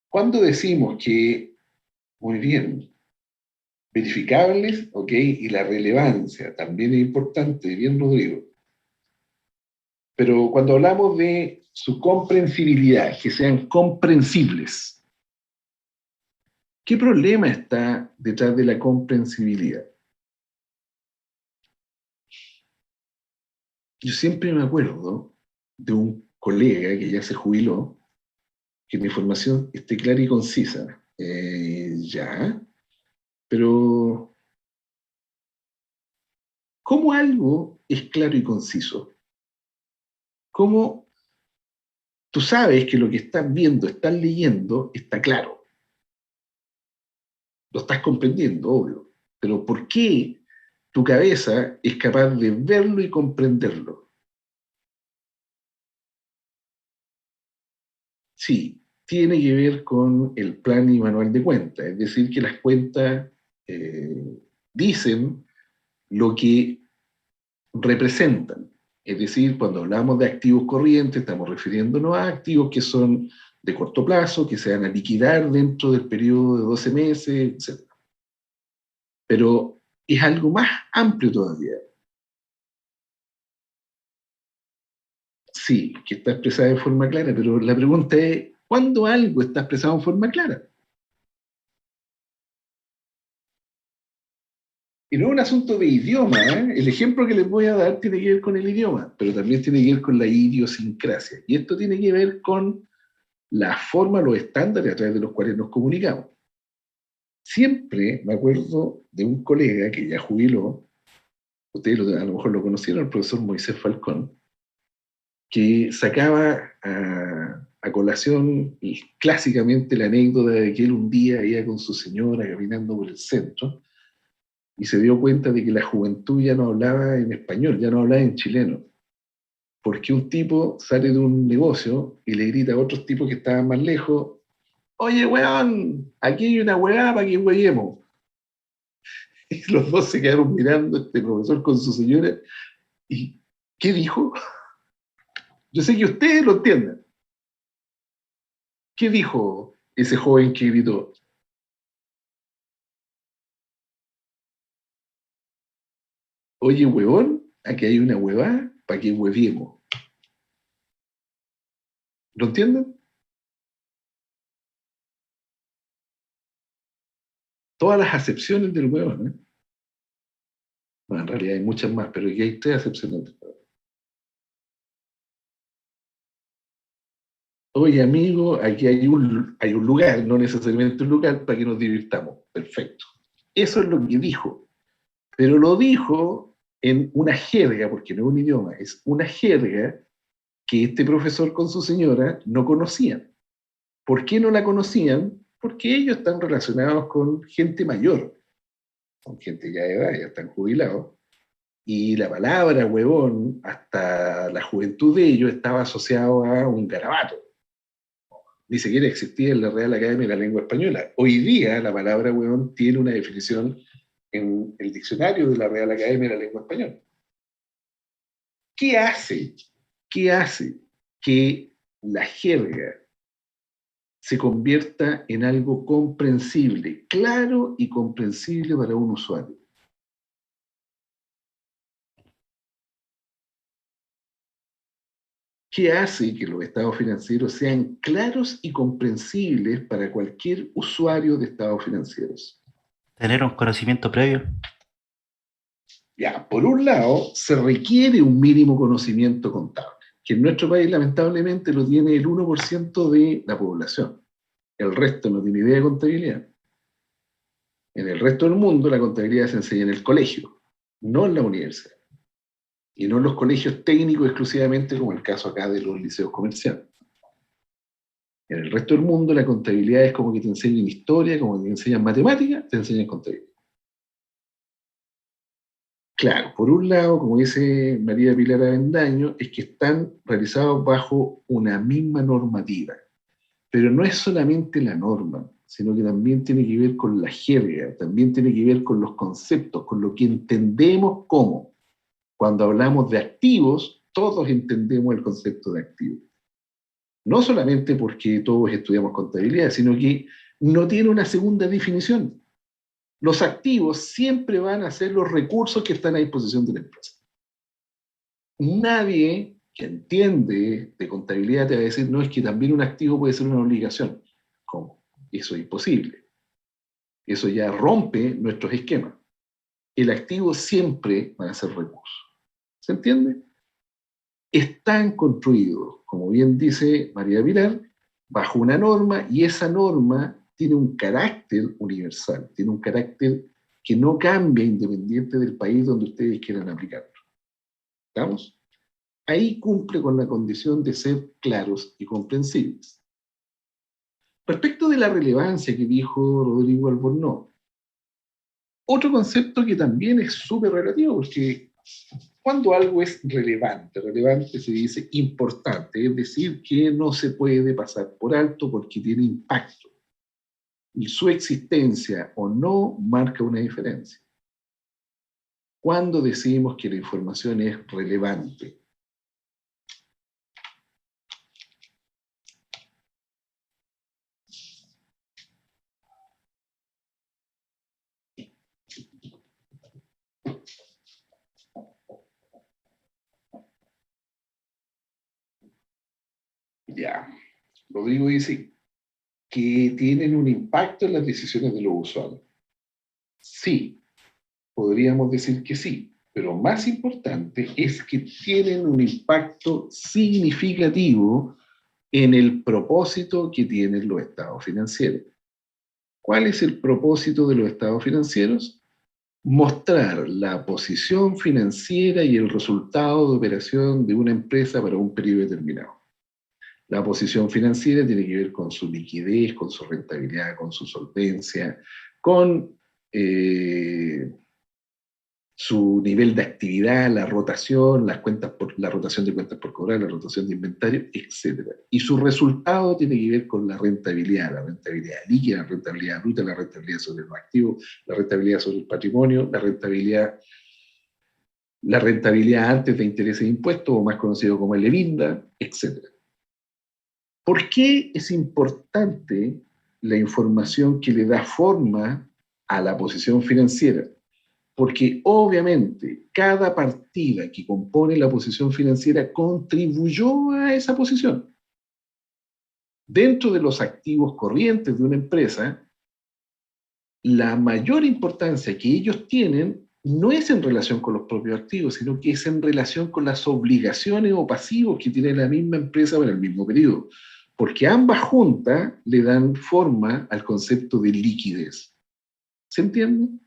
Cuando decimos que, muy bien, verificables, ok, y la relevancia también es importante, bien Rodrigo, pero cuando hablamos de su comprensibilidad, que sean comprensibles, ¿qué problema está detrás de la comprensibilidad? Yo siempre me acuerdo de un colega que ya se jubiló, que la información esté clara y concisa. Ya, pero ¿cómo algo es claro y conciso? ¿Cómo tú sabes que lo que estás viendo, estás leyendo, está claro? Lo estás comprendiendo, obvio. Pero ¿por qué tu cabeza es capaz de verlo y comprenderlo? Sí, tiene que ver con el plan y manual de cuentas. Es decir, que las cuentas dicen lo que representan. Es decir, cuando hablamos de activos corrientes, estamos refiriéndonos a activos que son de corto plazo, que se van a liquidar dentro del periodo de 12 meses, etc. Pero es algo más amplio todavía. Sí, que está expresada de forma clara, pero la pregunta es, ¿cuándo algo está expresado en forma clara? Y no es un asunto de idioma, ¿eh? El ejemplo que les voy a dar tiene que ver con el idioma, pero también tiene que ver con la idiosincrasia. Y esto tiene que ver con la forma, los estándares a través de los cuales nos comunicamos. Siempre me acuerdo de un colega que ya jubiló, ustedes a lo mejor lo conocieron, el profesor Moisés Falcón, que sacaba a colación clásicamente la anécdota de que él un día iba con su señora caminando por el centro y se dio cuenta de que la juventud ya no hablaba en español, ya no hablaba en chileno, porque un tipo sale de un negocio y le grita a otros tipos que estaban más lejos: oye, weón, aquí hay una weá para que weyemos. Y los dos se quedaron mirando, este profesor con su señora, y ¿qué dijo? Yo sé que ustedes lo entienden. ¿Qué dijo ese joven que gritó? Oye, huevón, aquí hay una huevada para que hueviemos. ¿Lo entienden? Todas las acepciones del huevón, ¿eh? Bueno, en realidad hay muchas más, pero aquí hay 3 acepciones del huevón. Oye, amigo, aquí hay un lugar, no necesariamente un lugar, para que nos divirtamos. Perfecto. Eso es lo que dijo. Pero lo dijo en una jerga, porque no es un idioma, es una jerga que este profesor con su señora no conocían. ¿Por qué no la conocían? Porque ellos están relacionados con gente mayor, con gente ya de edad, ya están jubilados, y la palabra huevón, hasta la juventud de ellos, estaba asociado a un garabato. Ni siquiera existía en la Real Academia de la Lengua Española. Hoy día la palabra huevón tiene una definición en el diccionario de la Real Academia de la Lengua Española. ¿Qué hace? ¿Qué hace que la jerga se convierta en algo comprensible, claro y comprensible para un usuario? ¿Qué hace que los estados financieros sean claros y comprensibles para cualquier usuario de estados financieros? Tener un conocimiento previo. Ya, por un lado, se requiere un mínimo conocimiento contable, que en nuestro país lamentablemente lo tiene el 1% de la población. El resto no tiene idea de contabilidad. En el resto del mundo la contabilidad se enseña en el colegio, no en la universidad. Y no en los colegios técnicos exclusivamente, como el caso acá de los liceos comerciales. En el resto del mundo la contabilidad es como que te enseñan historia, como que te enseñan matemáticas, te enseñan contabilidad. Claro, por un lado, como dice María Pilar Avendaño, es que están realizados bajo una misma normativa. Pero no es solamente la norma, sino que también tiene que ver con la jerga, también tiene que ver con los conceptos, con lo que entendemos como. Cuando hablamos de activos, todos entendemos el concepto de activo. No solamente porque todos estudiamos contabilidad, sino que no tiene una segunda definición. Los activos siempre van a ser los recursos que están a disposición de la empresa. Nadie que entiende de contabilidad te va a decir: no, es que también un activo puede ser una obligación. ¿Cómo? Eso es imposible. Eso ya rompe nuestros esquemas. El activo siempre va a ser recurso. ¿Se entiende? Están construidos, como bien dice María Pilar, bajo una norma, y esa norma tiene un carácter universal, tiene un carácter que no cambia independiente del país donde ustedes quieran aplicarlo. ¿Estamos? Ahí cumple con la condición de ser claros y comprensibles. Respecto de la relevancia que dijo Rodrigo Albornoz, otro concepto que también es súper relativo, porque cuando algo es relevante, relevante se dice importante, es decir, que no se puede pasar por alto porque tiene impacto. Y su existencia o no marca una diferencia. ¿Cuándo decimos que la información es relevante? Ya, Rodrigo dice que tienen un impacto en las decisiones de los usuarios. Sí, podríamos decir que sí, pero más importante es que tienen un impacto significativo en el propósito que tienen los estados financieros. ¿Cuál es el propósito de los estados financieros? Mostrar la posición financiera y el resultado de operación de una empresa para un periodo determinado. La posición financiera tiene que ver con su liquidez, con su rentabilidad, con su solvencia, con su nivel de actividad, la rotación, la rotación de cuentas por cobrar, la rotación de inventario, etc. Y su resultado tiene que ver con la rentabilidad líquida, la rentabilidad bruta, la rentabilidad sobre los activos, la rentabilidad sobre el patrimonio, la rentabilidad antes de intereses e impuestos, o más conocido como el EBITDA, etc. ¿Por qué es importante la información que le da forma a la posición financiera? Porque obviamente cada partida que compone la posición financiera contribuyó a esa posición. Dentro de los activos corrientes de una empresa, la mayor importancia que ellos tienen no es en relación con los propios activos, sino que es en relación con las obligaciones o pasivos que tiene la misma empresa en el mismo periodo. Porque ambas juntas le dan forma al concepto de liquidez. ¿Se entiende?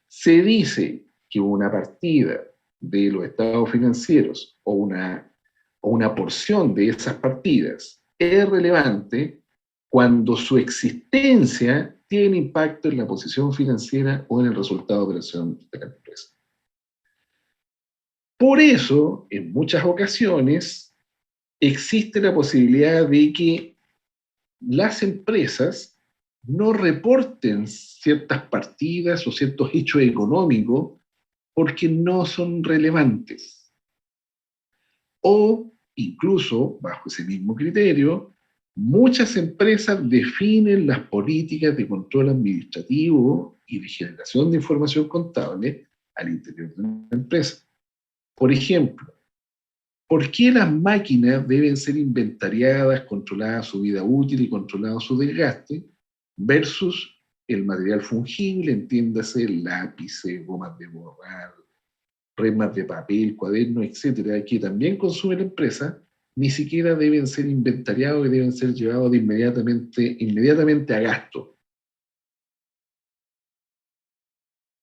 Se dice que una partida de los estados financieros o una porción de esas partidas es relevante cuando su existencia tiene impacto en la posición financiera o en el resultado de operación de la empresa. Por eso, en muchas ocasiones, existe la posibilidad de que las empresas no reporten ciertas partidas o ciertos hechos económicos porque no son relevantes. O incluso, bajo ese mismo criterio, muchas empresas definen las políticas de control administrativo y de generación de información contable al interior de una empresa. Por ejemplo, ¿por qué las máquinas deben ser inventariadas, controladas su vida útil y controlado su desgaste, versus el material fungible, entiéndase, lápices, gomas de borrar, remas de papel, cuadernos, etcétera, que también consume la empresa, ni siquiera deben ser inventariados y deben ser llevados inmediatamente a gasto?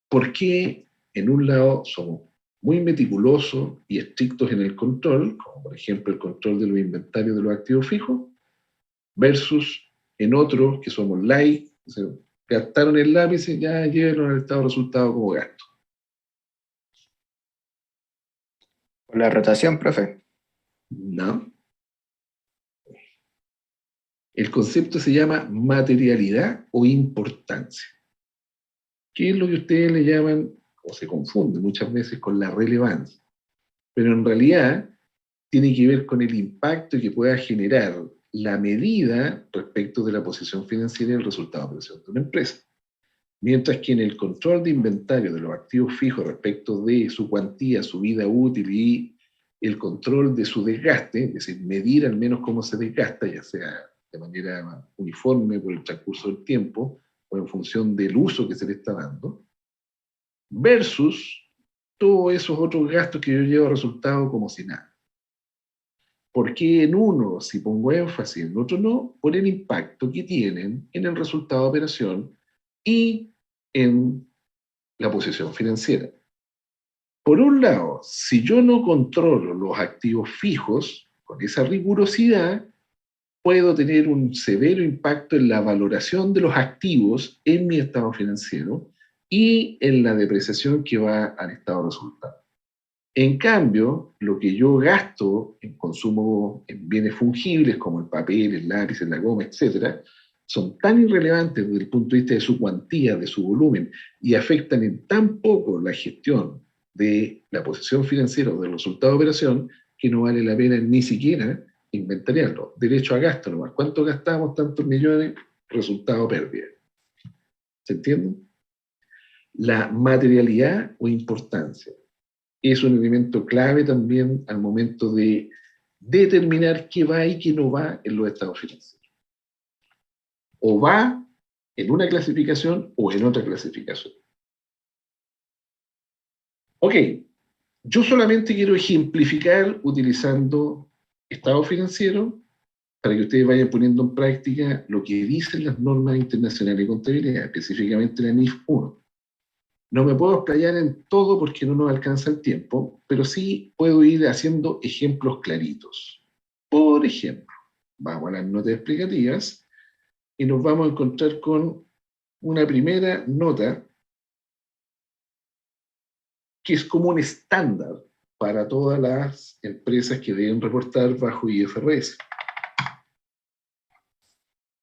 Porque en un lado somos muy meticulosos y estrictos en el control, como por ejemplo el control de los inventarios de los activos fijos, versus en otros que somos light, o sea, gastaron el lápiz y ya llévenlo al estado de resultado como gasto. Por la rotación, profe. ¿No? El concepto se llama materialidad o importancia, que es lo que ustedes le llaman, o se confunde muchas veces con la relevancia, pero en realidad tiene que ver con el impacto que pueda generar la medida respecto de la posición financiera y el resultado de operación de una empresa. Mientras que en el control de inventario de los activos fijos respecto de su cuantía, su vida útil y el control de su desgaste, es decir, medir al menos cómo se desgasta, ya sea de manera uniforme por el transcurso del tiempo o en función del uso que se le está dando, versus todos esos otros gastos que yo llevo a resultado como si nada. ¿Por qué en uno si pongo énfasis, en el otro no? Por el impacto que tienen en el resultado de operación y en la posición financiera. Por un lado, si yo no controlo los activos fijos con esa rigurosidad, puedo tener un severo impacto en la valoración de los activos en mi estado financiero y en la depreciación que va al estado de resultado. En cambio, lo que yo gasto en consumo en bienes fungibles como el papel, el lápiz, la goma, etcétera, son tan irrelevantes desde el punto de vista de su cuantía, de su volumen, y afectan en tan poco la gestión de la posición financiera o del resultado de operación que no vale la pena ni siquiera inventariarlo. Derecho a gasto nomás. ¿Cuánto gastamos? Tantos millones, resultado pérdida. ¿Se entiende? La materialidad o importancia es un elemento clave también al momento de determinar qué va y qué no va en los estados financieros. O va en una clasificación o en otra clasificación. Ok, yo solamente quiero ejemplificar utilizando estado financiero para que ustedes vayan poniendo en práctica lo que dicen las normas internacionales de contabilidad, específicamente la NIF 1. No me puedo explayar en todo porque no nos alcanza el tiempo, pero sí puedo ir haciendo ejemplos claritos. Por ejemplo, vamos a las notas explicativas y nos vamos a encontrar con una primera nota que es como un estándar para todas las empresas que deben reportar bajo IFRS.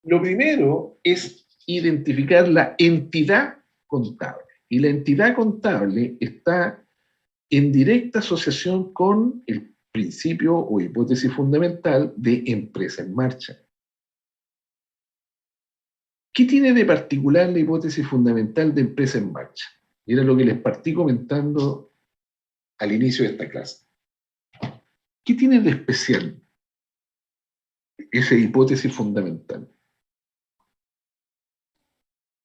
Lo primero es identificar la entidad contable. Y la entidad contable está en directa asociación con el principio o hipótesis fundamental de empresa en marcha. ¿Qué tiene de particular la hipótesis fundamental de empresa en marcha? Y era lo que les partí comentando al inicio de esta clase. ¿Qué tiene de especial esa hipótesis fundamental?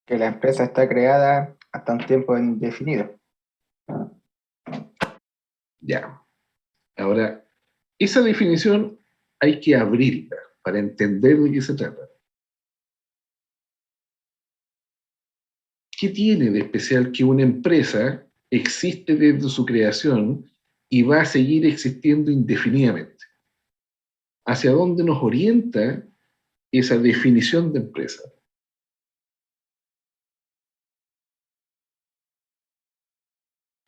Que la empresa está creada hasta un tiempo indefinido. Ya. Ahora, esa definición hay que abrirla para entender de qué se trata. ¿Qué tiene de especial que una empresa existe desde su creación y va a seguir existiendo indefinidamente? ¿Hacia dónde nos orienta esa definición de empresa?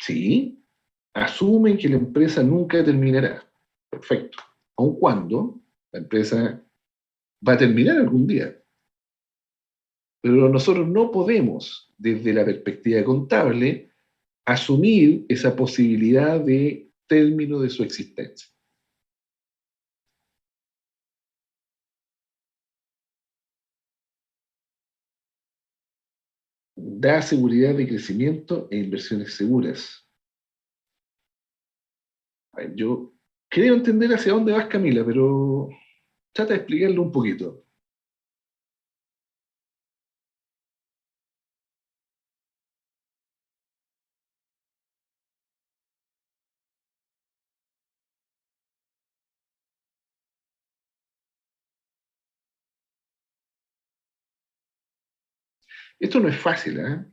Sí, asume que la empresa nunca terminará. Perfecto. Aun cuando la empresa va a terminar algún día. Pero nosotros no podemos, desde la perspectiva contable, asumir esa posibilidad de término de su existencia. Da seguridad de crecimiento e inversiones seguras. A ver, yo creo entender hacia dónde vas, Camila, pero trata de explicarlo un poquito. Esto no es fácil, ¿eh?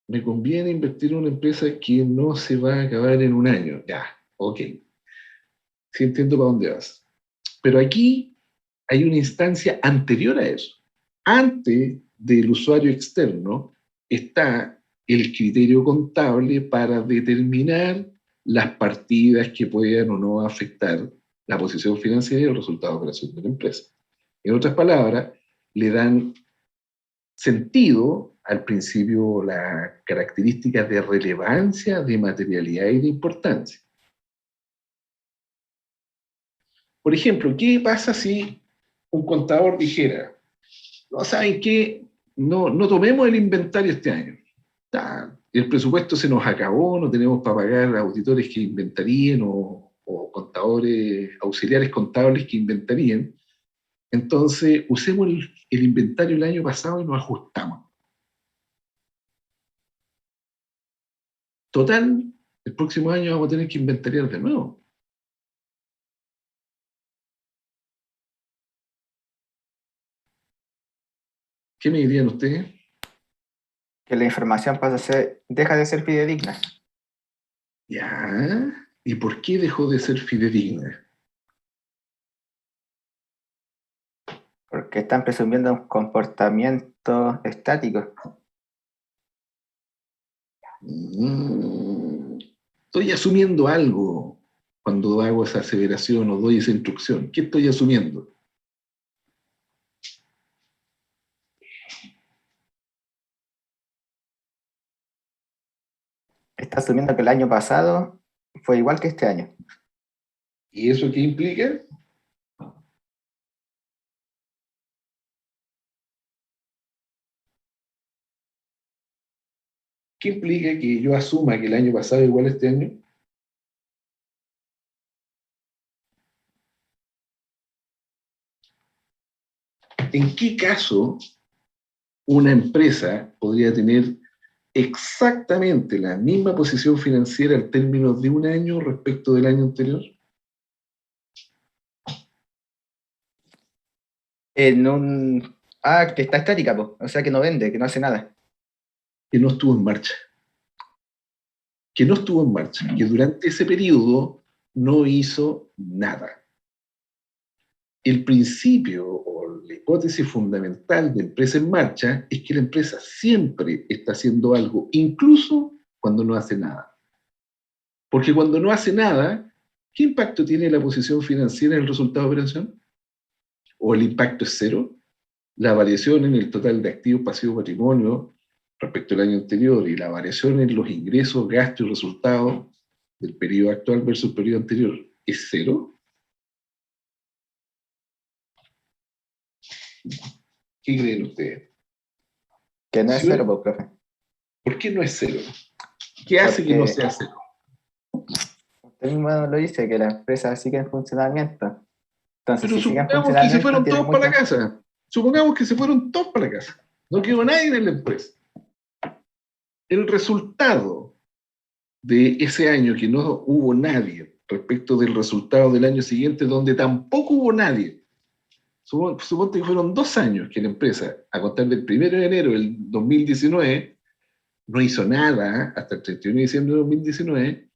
Me conviene invertir en una empresa que no se va a acabar en un año. Ya, ok. Sí entiendo para dónde vas. Pero aquí hay una instancia anterior a eso. Antes del usuario externo está el criterio contable para determinar las partidas que puedan o no afectar la posición financiera y el resultado de operación de la empresa. En otras palabras, le dan sentido al principio las características de relevancia, de materialidad y de importancia. Por ejemplo, ¿qué pasa si un contador dijera, no saben qué, no tomemos el inventario este año? El presupuesto se nos acabó, no tenemos para pagar auditores que inventarían o contadores auxiliares contables que inventarían. Entonces, usemos el inventario del año pasado y nos ajustamos. Total, el próximo año vamos a tener que inventariar de nuevo. ¿Qué me dirían ustedes? Que la información deja de ser fidedigna. Ya, ¿y por qué dejó de ser fidedigna? Porque están presumiendo un comportamiento estático. Estoy asumiendo algo cuando hago esa aseveración o doy esa instrucción. ¿Qué estoy asumiendo? Está asumiendo que el año pasado fue igual que este año. ¿Y eso qué implica? ¿Qué implica que yo asuma que el año pasado es igual a este año? ¿En qué caso una empresa podría tener exactamente la misma posición financiera al término de un año respecto del año anterior? Que está estática, po. O sea, que no vende, que no hace nada. Que no estuvo en marcha. Que no estuvo en marcha. Que durante ese periodo no hizo nada. El principio o la hipótesis fundamental de empresa en marcha es que la empresa siempre está haciendo algo, incluso cuando no hace nada. Porque cuando no hace nada, ¿qué impacto tiene la posición financiera en el resultado de operación? ¿O el impacto es cero? La variación en el total de activos, pasivos, patrimonio respecto al año anterior y la variación en los ingresos, gastos y resultados del periodo actual versus el periodo anterior es cero. ¿Qué creen ustedes? Que no es ¿Sí? cero, pues, profe. ¿Por qué no es cero? ¿Qué hace que no sea cero? Usted mismo lo dice, que la empresa sigue en funcionamiento. Entonces, Pero si sigue en supongamos que se funcionamiento, fueron tiene todos para mucho. la casa. Supongamos que se fueron todos para la casa. No quedó nadie en la empresa. El resultado de ese año que no hubo nadie respecto del resultado del año siguiente donde tampoco hubo nadie. Suponte que fueron 2 años que la empresa, a contar del 1 de enero del 2019, no hizo nada hasta el 31 de diciembre del 2019,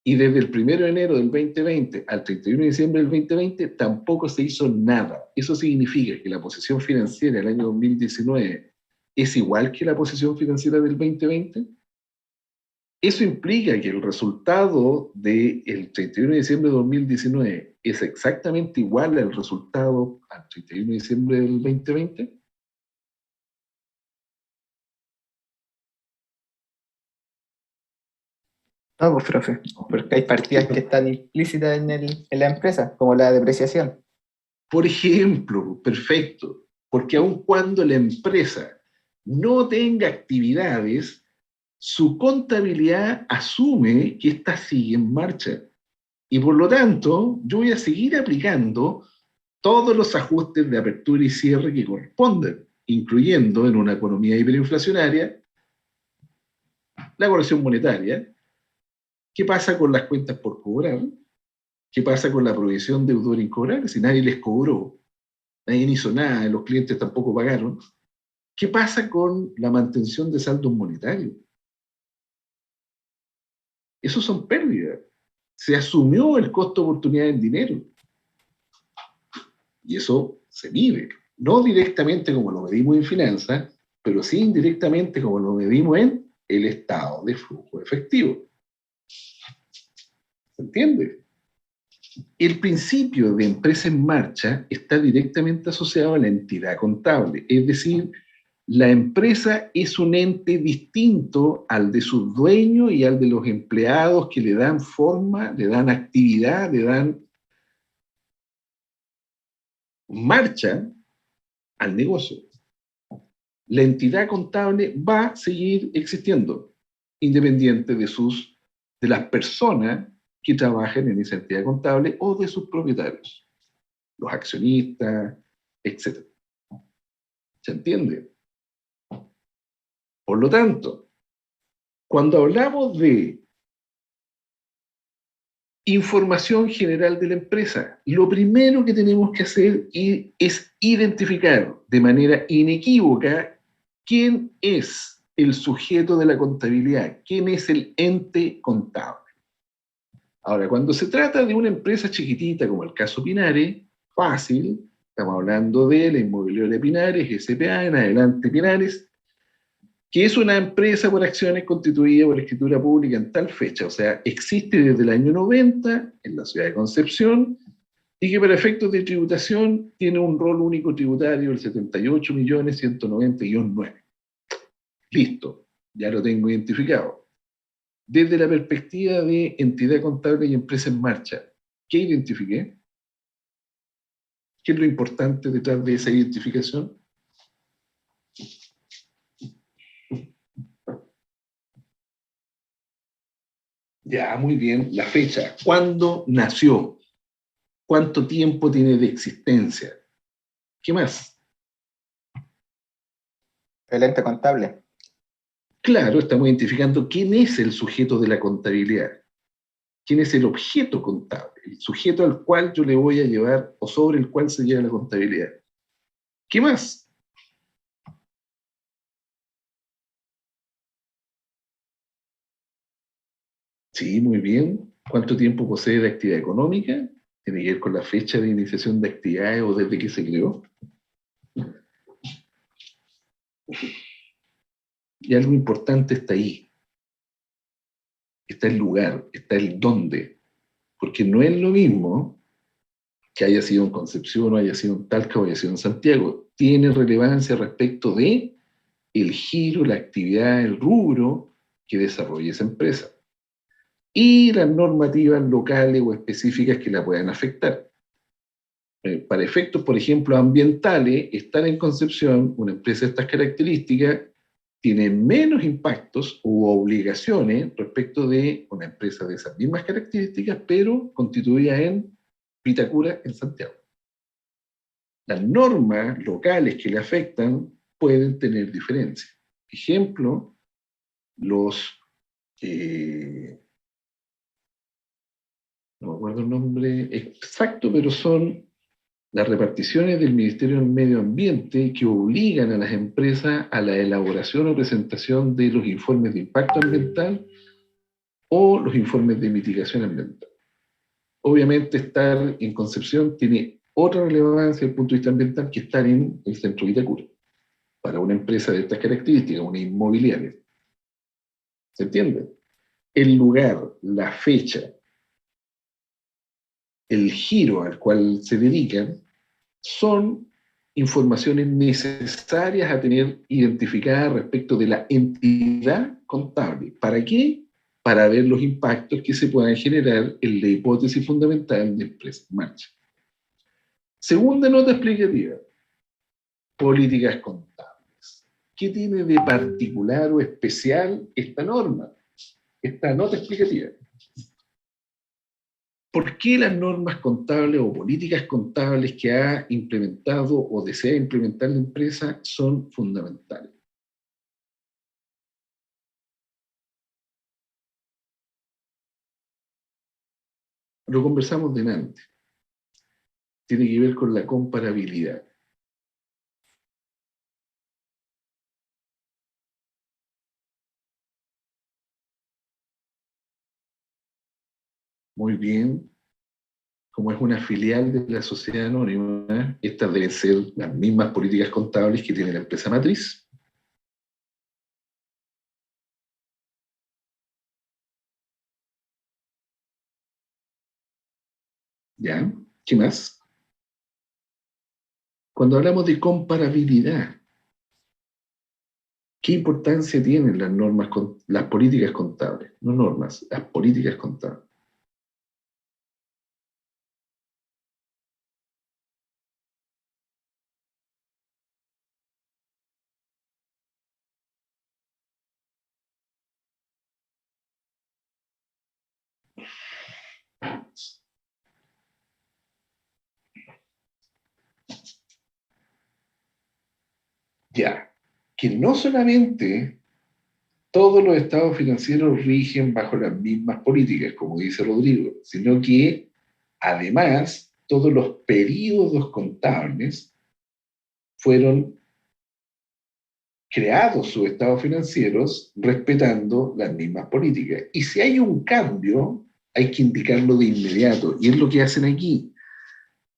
y desde el 1 de enero del 2020 al 31 de diciembre del 2020 tampoco se hizo nada. Eso significa que la posición financiera del año 2019 es igual que la posición financiera del 2020. Eso implica que el resultado del 31 de diciembre de 2019 es exactamente igual al resultado al 31 de diciembre del 2020. No, pues, profe, porque hay partidas que están implícitas en la empresa, como la depreciación. Por ejemplo, perfecto, porque aun cuando la empresa no tenga actividades, su contabilidad asume que ésta sigue en marcha. Y por lo tanto, yo voy a seguir aplicando todos los ajustes de apertura y cierre que corresponden, incluyendo en una economía hiperinflacionaria la corrección monetaria. ¿Qué pasa con las cuentas por cobrar? ¿Qué pasa con la provisión deudor incobrable? Si nadie les cobró, nadie hizo nada, los clientes tampoco pagaron. ¿Qué pasa con la mantención de saldos monetarios? Esos son pérdidas. Se asumió el costo de oportunidad en dinero. Y eso se mide. No directamente como lo medimos en finanzas, pero sí indirectamente como lo medimos en el estado de flujo efectivo. ¿Se entiende? El principio de empresa en marcha está directamente asociado a la entidad contable, es decir, la empresa es un ente distinto al de sus dueños y al de los empleados que le dan forma, le dan actividad, le dan marcha al negocio. La entidad contable va a seguir existiendo, independiente de las personas que trabajen en esa entidad contable o de sus propietarios, los accionistas, etc. ¿Se entiende? Por lo tanto, cuando hablamos de información general de la empresa, lo primero que tenemos que hacer es identificar de manera inequívoca quién es el sujeto de la contabilidad, quién es el ente contable. Ahora, cuando se trata de una empresa chiquitita, como el caso Pinares, fácil, estamos hablando de la inmobiliaria Pinares, SPA, en adelante Pinares, que es una empresa por acciones constituida por escritura pública en tal fecha, o sea, existe desde el año 90 en la ciudad de Concepción, y que para efectos de tributación tiene un rol único tributario del 78.190.009. Listo, ya lo tengo identificado. Desde la perspectiva de entidad contable y empresa en marcha, ¿qué identifiqué? ¿Qué es lo importante detrás de esa identificación? Ya, muy bien. La fecha. ¿Cuándo nació? ¿Cuánto tiempo tiene de existencia? ¿Qué más? El ente contable. Claro, estamos identificando quién es el sujeto de la contabilidad. ¿Quién es el objeto contable? El sujeto al cual yo le voy a llevar o sobre el cual se lleva la contabilidad. ¿Qué más? Sí, muy bien. ¿Cuánto tiempo posee de actividad económica? Tiene que ver con la fecha de iniciación de actividades o desde que se creó. Y algo importante está ahí. Está el lugar, está el dónde. Porque no es lo mismo que haya sido en Concepción o haya sido en Talca o haya sido en Santiago. Tiene relevancia respecto de el giro, la actividad, el rubro que desarrolla esa empresa. Y las normativas locales o específicas que la puedan afectar. Para efectos, por ejemplo, ambientales, estar en Concepción, una empresa de estas características, tiene menos impactos u obligaciones respecto de una empresa de esas mismas características, pero constituida en Vitacura, en Santiago. Las normas locales que le afectan pueden tener diferencias. Ejemplo, no me acuerdo el nombre exacto, pero son las reparticiones del Ministerio del Medio Ambiente que obligan a las empresas a la elaboración o presentación de los informes de impacto ambiental o los informes de mitigación ambiental. Obviamente estar en Concepción tiene otra relevancia desde el punto de vista ambiental que estar en el centro de Vitacura, para una empresa de estas características, una inmobiliaria. ¿Se entiende? El lugar, la fecha, el giro al cual se dedican, son informaciones necesarias a tener identificadas respecto de la entidad contable. ¿Para qué? Para ver los impactos que se puedan generar en la hipótesis fundamental de empresa en marcha. Segunda nota explicativa, políticas contables. ¿Qué tiene de particular o especial esta norma? Esta nota explicativa. ¿Por qué las normas contables o políticas contables que ha implementado o desea implementar la empresa son fundamentales? Lo conversamos delante. Tiene que ver con la comparabilidad. Muy bien. Como es una filial de la sociedad anónima, estas deben ser las mismas políticas contables que tiene la empresa matriz. ¿Ya? ¿Qué más? Cuando hablamos de comparabilidad, ¿qué importancia tienen las normas, las políticas contables? No normas, las políticas contables. Ya, que no solamente todos los estados financieros rigen bajo las mismas políticas, como dice Rodrigo, sino que además todos los periodos contables fueron creados sus estados financieros respetando las mismas políticas. Y si hay un cambio, hay que indicarlo de inmediato, y es lo que hacen aquí.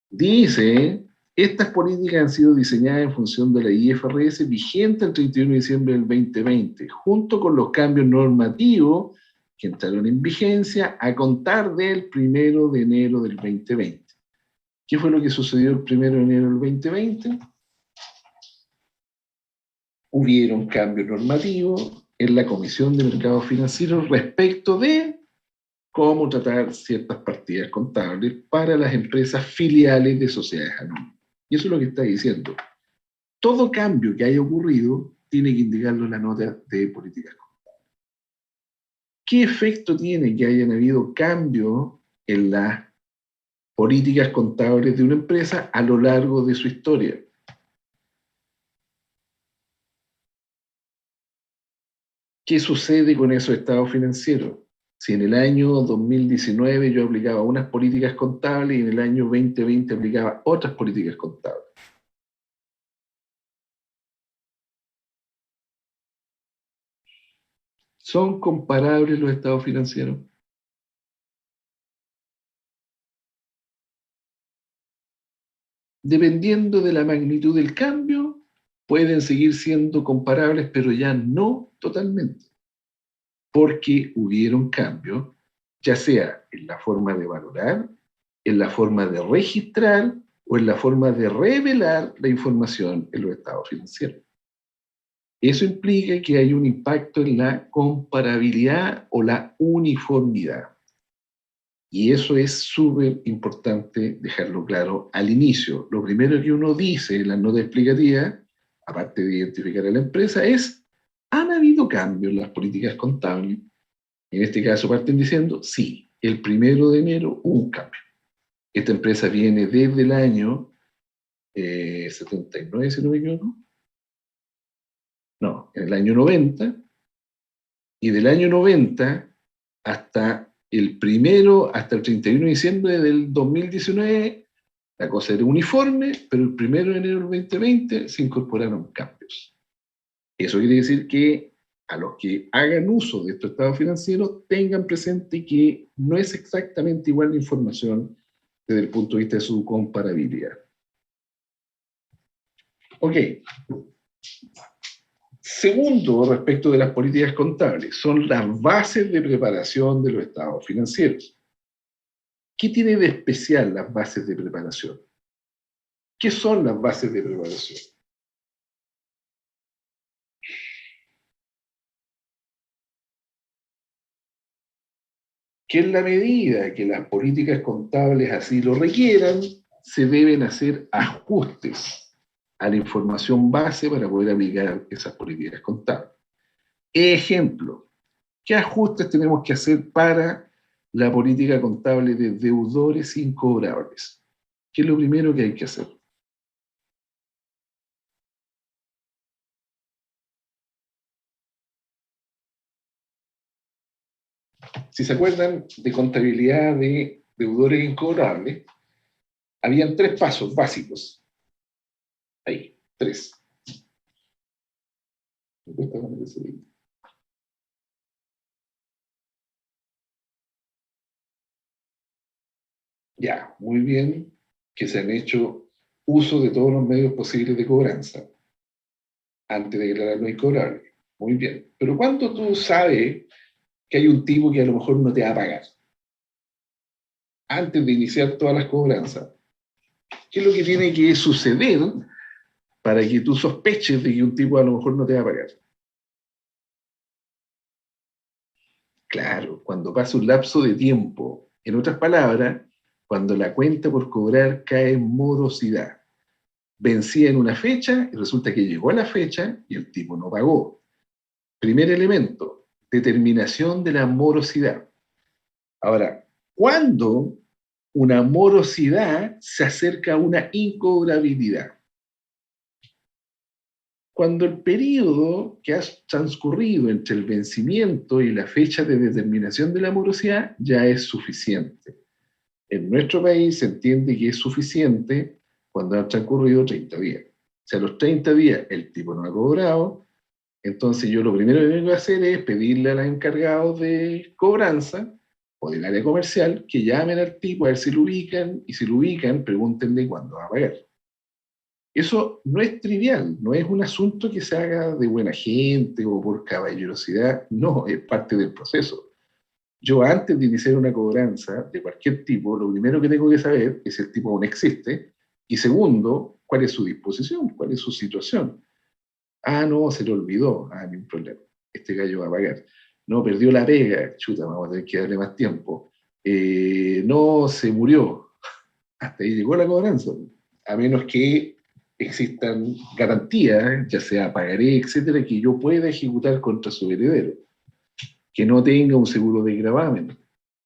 Dice, estas políticas han sido diseñadas en función de la IFRS vigente el 31 de diciembre del 2020, junto con los cambios normativos que entraron en vigencia a contar del 1 de enero del 2020. ¿Qué fue lo que sucedió el 1 de enero del 2020? Hubieron cambios normativos en la Comisión de Mercados Financieros respecto de cómo tratar ciertas partidas contables para las empresas filiales de sociedades anónimas. Y eso es lo que está diciendo. Todo cambio que haya ocurrido tiene que indicarlo en la nota de políticas contables. ¿Qué efecto tiene que hayan habido cambios en las políticas contables de una empresa a lo largo de su historia? ¿Qué sucede con esos estados financieros? Si en el año 2019 yo aplicaba unas políticas contables y en el año 2020 aplicaba otras políticas contables. ¿Son comparables los estados financieros? Dependiendo de la magnitud del cambio, pueden seguir siendo comparables, pero ya no totalmente. Porque hubieron cambios, ya sea en la forma de valorar, en la forma de registrar o en la forma de revelar la información en los estados financieros. Eso implica que hay un impacto en la comparabilidad o la uniformidad. Y eso es súper importante dejarlo claro al inicio. Lo primero que uno dice en la nota explicativa, aparte de identificar a la empresa, es: ¿han habido cambios en las políticas contables? En este caso parten diciendo: sí, el 1 de enero hubo un cambio. Esta empresa viene desde el año 79, si no me equivoco. No, en el año 90, y del año 90 hasta el 31 de diciembre del 2019, la cosa era uniforme, pero el 1 de enero del 2020 se incorporaron cambios. Eso quiere decir que a los que hagan uso de estos estados financieros tengan presente que no es exactamente igual la información desde el punto de vista de su comparabilidad. Ok. Segundo, respecto de las políticas contables, son las bases de preparación de los estados financieros. ¿Qué tiene de especial las bases de preparación? ¿Qué son las bases de preparación? Que en la medida que las políticas contables así lo requieran, se deben hacer ajustes a la información base para poder aplicar esas políticas contables. Ejemplo, ¿qué ajustes tenemos que hacer para la política contable de deudores incobrables? ¿Qué es lo primero que hay que hacer? Si se acuerdan de contabilidad de deudores incobrables, habían 3 pasos básicos. Ahí, 3. Ya, muy bien que se han hecho uso de todos los medios posibles de cobranza antes de declarar lo incobrable. Muy bien. Pero ¿cuándo tú sabes que hay un tipo que a lo mejor no te va a pagar? Antes de iniciar todas las cobranzas. ¿Qué es lo que tiene que suceder para que tú sospeches de que un tipo a lo mejor no te va a pagar? Claro, cuando pasa un lapso de tiempo. En otras palabras, cuando la cuenta por cobrar cae en morosidad. Vencía en una fecha y resulta que llegó a la fecha y el tipo no pagó. Primer elemento, determinación de la morosidad. Ahora, ¿cuándo una morosidad se acerca a una incobrabilidad? Cuando el periodo que ha transcurrido entre el vencimiento y la fecha de determinación de la morosidad ya es suficiente. En nuestro país se entiende que es suficiente cuando han transcurrido 30 días. Si a los 30 días el tipo no ha cobrado, entonces yo lo primero que tengo que hacer es pedirle a los encargados de cobranza o del área comercial que llamen al tipo a ver si lo ubican, y si lo ubican, pregúntenle cuándo va a pagar. Eso no es trivial, no es un asunto que se haga de buena gente o por caballerosidad, no, es parte del proceso. Yo antes de iniciar una cobranza de cualquier tipo, lo primero que tengo que saber es si el tipo aún existe, y segundo, cuál es su disposición, cuál es su situación. Ah, no, se le olvidó, ah, ningún problema. este gallo va a pagar. No, perdió la pega, chuta, vamos a tener que darle más tiempo. No, se murió. Hasta ahí llegó la cobranza. A menos que existan garantías, ya sea pagaré, etcétera, que yo pueda ejecutar contra su heredero. Que no tenga un seguro de gravamen.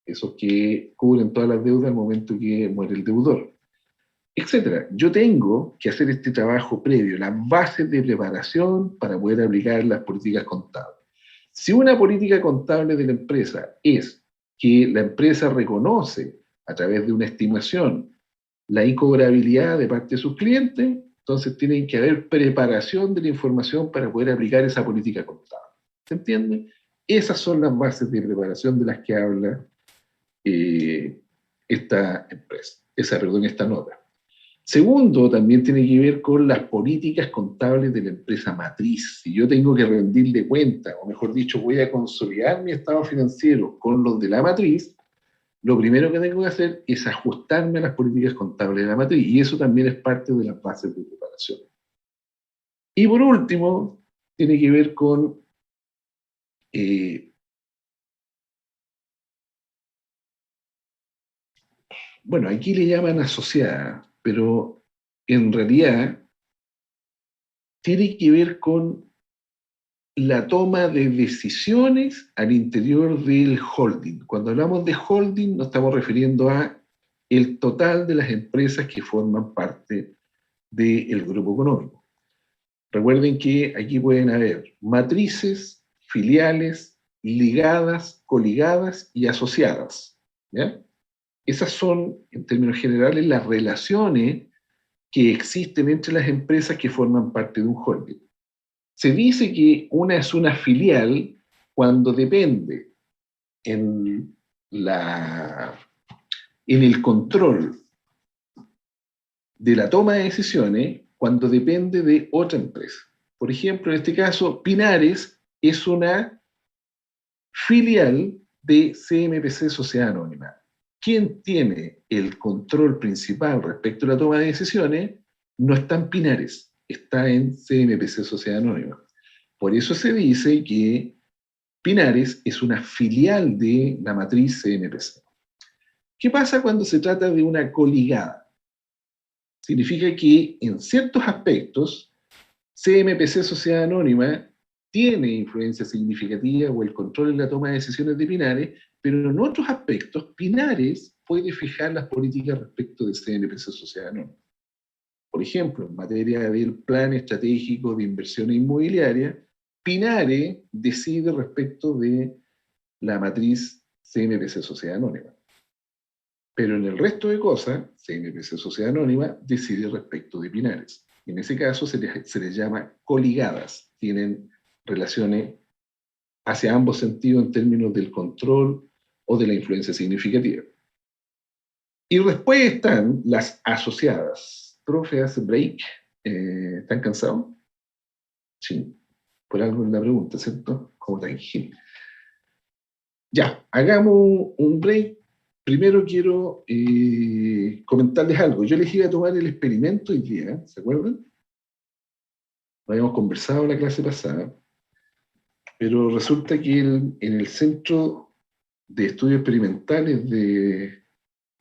Esos que cubren todas las deudas al momento que muere el deudor, etcétera. Yo tengo que hacer este trabajo previo, las bases de preparación para poder aplicar las políticas contables. Si una política contable de la empresa es que la empresa reconoce a través de una estimación la incobrabilidad de parte de sus clientes, entonces tiene que haber preparación de la información para poder aplicar esa política contable. ¿Se entiende? Esas son las bases de preparación de las que habla esta empresa, esta nota. Segundo, también tiene que ver con las políticas contables de la empresa matriz. Si yo tengo que rendirle cuenta, o mejor dicho, voy a consolidar mi estado financiero con los de la matriz, lo primero que tengo que hacer es ajustarme a las políticas contables de la matriz, y eso también es parte de las bases de preparación. Y por último, tiene que ver con bueno, aquí le llaman asociada, pero en realidad tiene que ver con la toma de decisiones al interior del holding. Cuando hablamos de holding nos estamos refiriendo a el total de las empresas que forman parte del grupo económico. Recuerden que aquí pueden haber matrices, filiales, ligadas, coligadas y asociadas, ¿ya? Esas son, en términos generales, las relaciones que existen entre las empresas que forman parte de un holding. Se dice que una es una filial cuando depende en el control de la toma de decisiones, cuando depende de otra empresa. Por ejemplo, en este caso, Pinares es una filial de CMPC Sociedad Anónima. Quien tiene el control principal respecto a la toma de decisiones no está en Pinares, está en CMPC Sociedad Anónima. Por eso se dice que Pinares es una filial de la matriz CMPC. ¿Qué pasa cuando se trata de una coligada? Significa que en ciertos aspectos CMPC Sociedad Anónima tiene influencia significativa o el control en la toma de decisiones de Pinares, pero en otros aspectos Pinares puede fijar las políticas respecto de CMPC Sociedad Anónima. Por ejemplo, en materia del plan estratégico de inversión inmobiliaria, Pinares decide respecto de la matriz CMPC Sociedad Anónima. Pero en el resto de cosas, CMPC Sociedad Anónima decide respecto de Pinares. En ese caso se les llama coligadas, tienen relaciones hacia ambos sentidos en términos del control o de la influencia significativa. Y después están las asociadas. Profe, hace break. ¿Están cansados? Sí, por algo en la pregunta, ¿cierto? Como tangente. Ya, hagamos un break. Primero quiero comentarles algo. Yo les iba a tomar el experimento hoy día, ¿se acuerdan? Lo habíamos conversado en la clase pasada, pero resulta que en el Centro de Estudios Experimentales de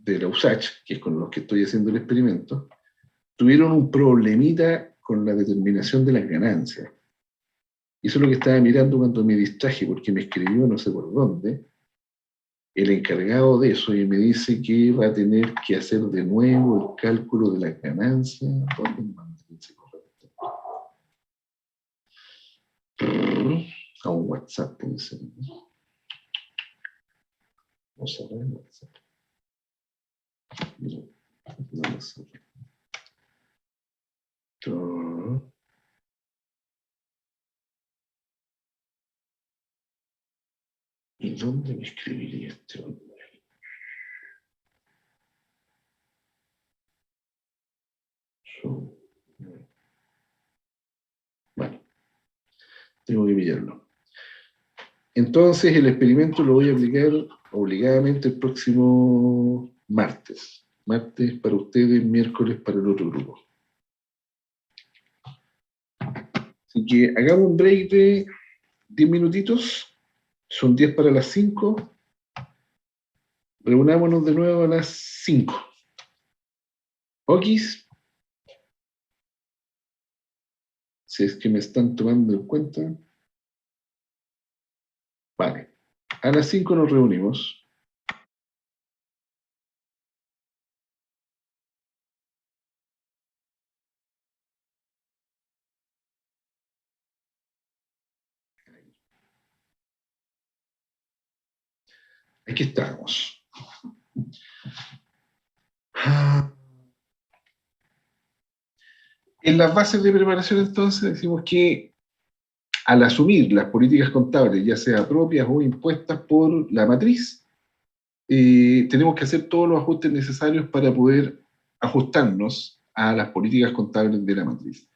la USACH, que es con los que estoy haciendo el experimento, tuvieron un problemita con la determinación de las ganancias. Y eso es lo que estaba mirando cuando me distraje, porque me escribió no sé por dónde, el encargado de eso, y me dice que va a tener que hacer de nuevo el cálculo de las ganancias. ¿Dónde me mandé ese correo? A un WhatsApp, puede ser. Vamos a ver el WhatsApp. Mira, vamos a ver. ¿Y dónde me escribiría este hombre? Bueno, tengo que pillarlo. Entonces el experimento lo voy a aplicar obligadamente el próximo martes. Martes para ustedes, miércoles para el otro grupo. Así que hagamos un break de 10 minutitos, son 10 para las 5. Reunámonos de nuevo a las 5. Okis, si es que me están tomando en cuenta. Vale, a las 5 nos reunimos. Aquí estamos. En las bases de preparación, entonces, decimos que al asumir las políticas contables, ya sea propias o impuestas por la matriz, tenemos que hacer todos los ajustes necesarios para poder ajustarnos a las políticas contables de la matriz.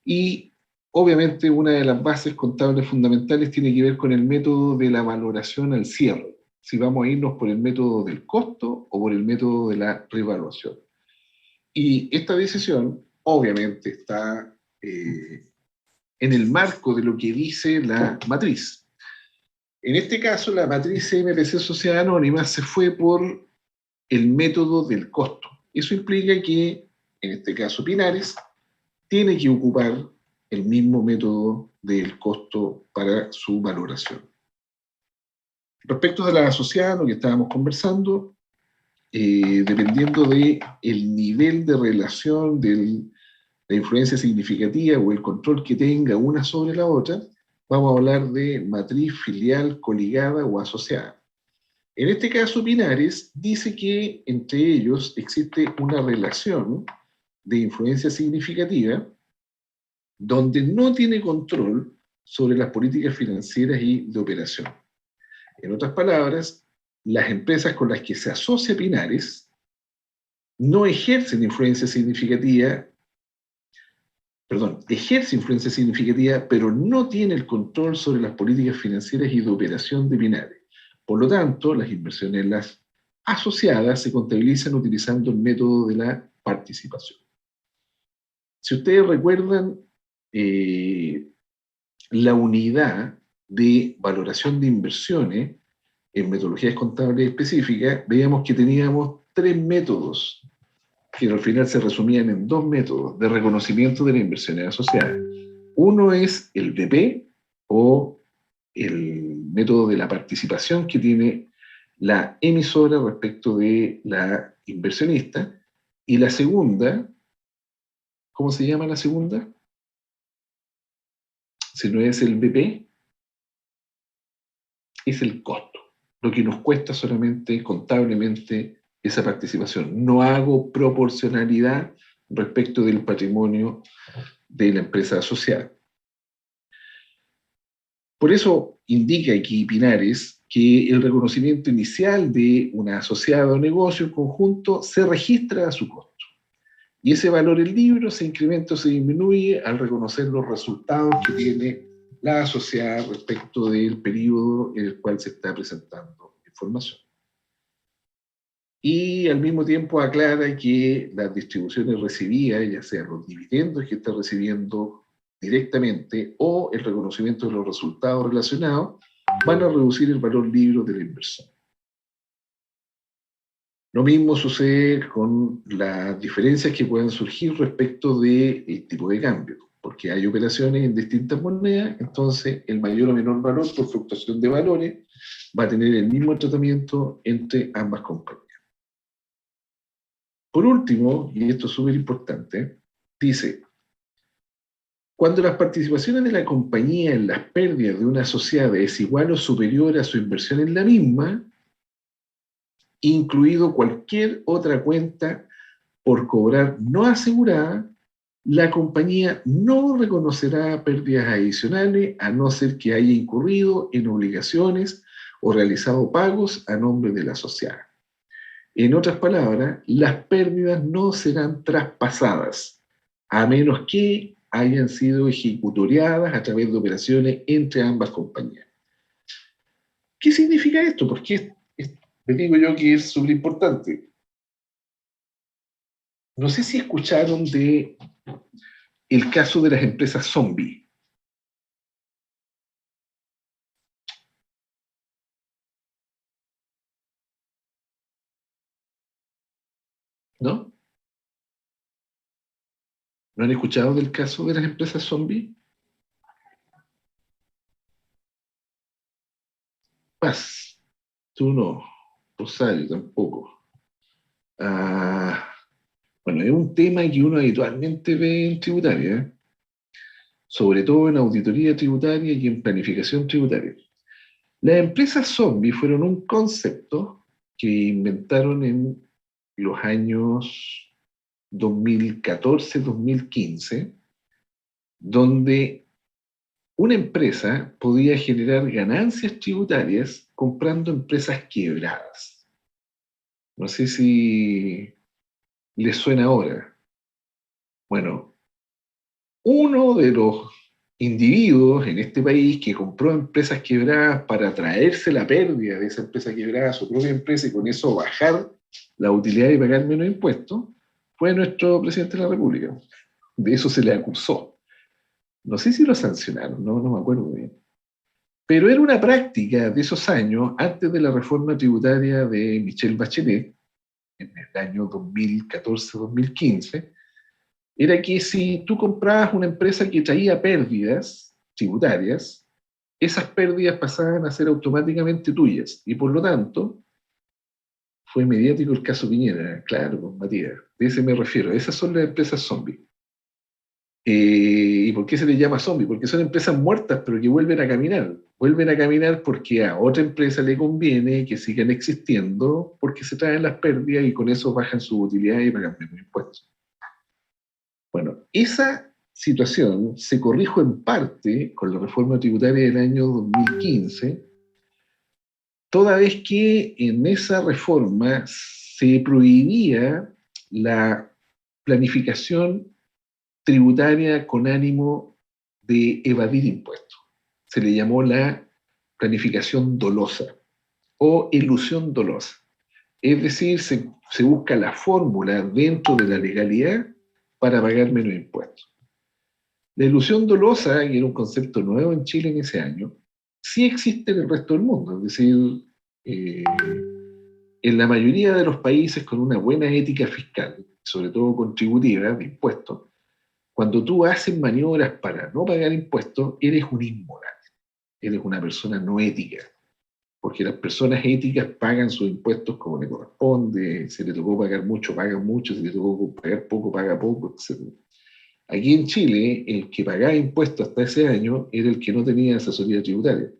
Y obviamente una de las bases contables fundamentales tiene que ver con el método de la valoración al cierre, si vamos a irnos por el método del costo o por el método de la revaluación. Y esta decisión obviamente está en el marco de lo que dice la matriz. En este caso, la matriz CMPC Sociedad Anónima se fue por el método del costo. Eso implica que, en este caso Pinares, tiene que ocupar el mismo método del costo para su valoración. Respecto de la asociada, lo que estábamos conversando, dependiendo del nivel de relación, de la influencia significativa o el control que tenga una sobre la otra, vamos a hablar de matriz, filial, coligada o asociada. En este caso, Pinares dice que entre ellos existe una relación de influencia significativa donde no tiene control sobre las políticas financieras y de operación. En otras palabras, las empresas con las que se asocia Pinares no ejercen influencia significativa, ejerce influencia significativa, pero no tiene el control sobre las políticas financieras y de operación de Pinares. Por lo tanto, las inversiones en las asociadas se contabilizan utilizando el método de la participación. Si ustedes recuerdan, la unidad de valoración de inversiones en metodologías contables específicas, veíamos que teníamos 3 métodos que al final se resumían en 2 métodos de reconocimiento de las inversiones asociadas. Uno es el BP, o el método de la participación que tiene la emisora respecto de la inversionista, y la segunda, ¿cómo se llama la segunda? Si no es el BP, es el costo, lo que nos cuesta solamente contablemente esa participación. No hago proporcionalidad respecto del patrimonio de la empresa asociada. Por eso indica aquí Pinares que el reconocimiento inicial de una asociada o negocio en conjunto se registra a su costo. Y ese valor en libro se incrementa o se disminuye al reconocer los resultados que tiene la asociada respecto del periodo en el cual se está presentando información. Y al mismo tiempo aclara que las distribuciones recibidas, ya sean los dividendos que está recibiendo directamente o el reconocimiento de los resultados relacionados, van a reducir el valor libre de la inversión. Lo mismo sucede con las diferencias que pueden surgir respecto del tipo de cambio, porque hay operaciones en distintas monedas, entonces el mayor o menor valor por fluctuación de valores va a tener el mismo tratamiento entre ambas compañías. Por último, y esto es súper importante, dice: cuando las participaciones de la compañía en las pérdidas de una asociada es igual o superior a su inversión en la misma, incluido cualquier otra cuenta por cobrar no asegurada, la compañía no reconocerá pérdidas adicionales a no ser que haya incurrido en obligaciones o realizado pagos a nombre de la asociada. En otras palabras, las pérdidas no serán traspasadas a menos que hayan sido ejecutoriadas a través de operaciones entre ambas compañías. ¿Qué significa esto? Porque les digo yo que es súper importante. No sé si escucharon de el caso de las empresas zombie. ¿No? ¿No han escuchado del caso de las empresas zombie? Paz, tú no, Rosario tampoco. Ah, bueno, es un tema que uno habitualmente ve en tributaria, ¿eh? Sobre todo en auditoría tributaria y en planificación tributaria. Las empresas zombie fueron un concepto que inventaron en los años 2014-2015, donde una empresa podía generar ganancias tributarias comprando empresas quebradas. No sé si les suena ahora. Bueno, uno de los individuos en este país que compró empresas quebradas para traerse la pérdida de esa empresa quebrada a su propia empresa y con eso bajar la utilidad y pagar menos impuestos, fue nuestro presidente de la República. De eso se le acusó. No sé si lo sancionaron, no me acuerdo bien. Pero era una práctica de esos años, antes de la reforma tributaria de Michelle Bachelet, en el año 2014-2015, era que si tú comprabas una empresa que traía pérdidas tributarias, esas pérdidas pasaban a ser automáticamente tuyas. Y por lo tanto, fue mediático el caso Piñera, claro, con Matías. De ese me refiero. Esas son las empresas zombies. ¿Y por qué se les llama zombie? Porque son empresas muertas, pero que vuelven a caminar. Vuelven a caminar porque a otra empresa le conviene que sigan existiendo, porque se traen las pérdidas y con eso bajan su utilidad y pagan menos impuestos. Bueno, esa situación se corrijo en parte con la reforma tributaria del año 2015, toda vez que en esa reforma se prohibía la planificación tributaria con ánimo de evadir impuestos. Se le llamó la planificación dolosa o ilusión dolosa. Es decir, se busca la fórmula dentro de la legalidad para pagar menos impuestos. La ilusión dolosa, que era un concepto nuevo en Chile en ese año, sí existe en el resto del mundo. Es decir, eh, en la mayoría de los países con una buena ética fiscal, sobre todo contributiva, de impuestos, cuando tú haces maniobras para no pagar impuestos, eres un inmoral, eres una persona no ética, porque las personas éticas pagan sus impuestos como le corresponde, si le tocó pagar mucho, paga mucho, si le tocó pagar poco, paga poco, etc. Aquí en Chile, el que pagaba impuestos hasta ese año era el que no tenía asesoría tributaria,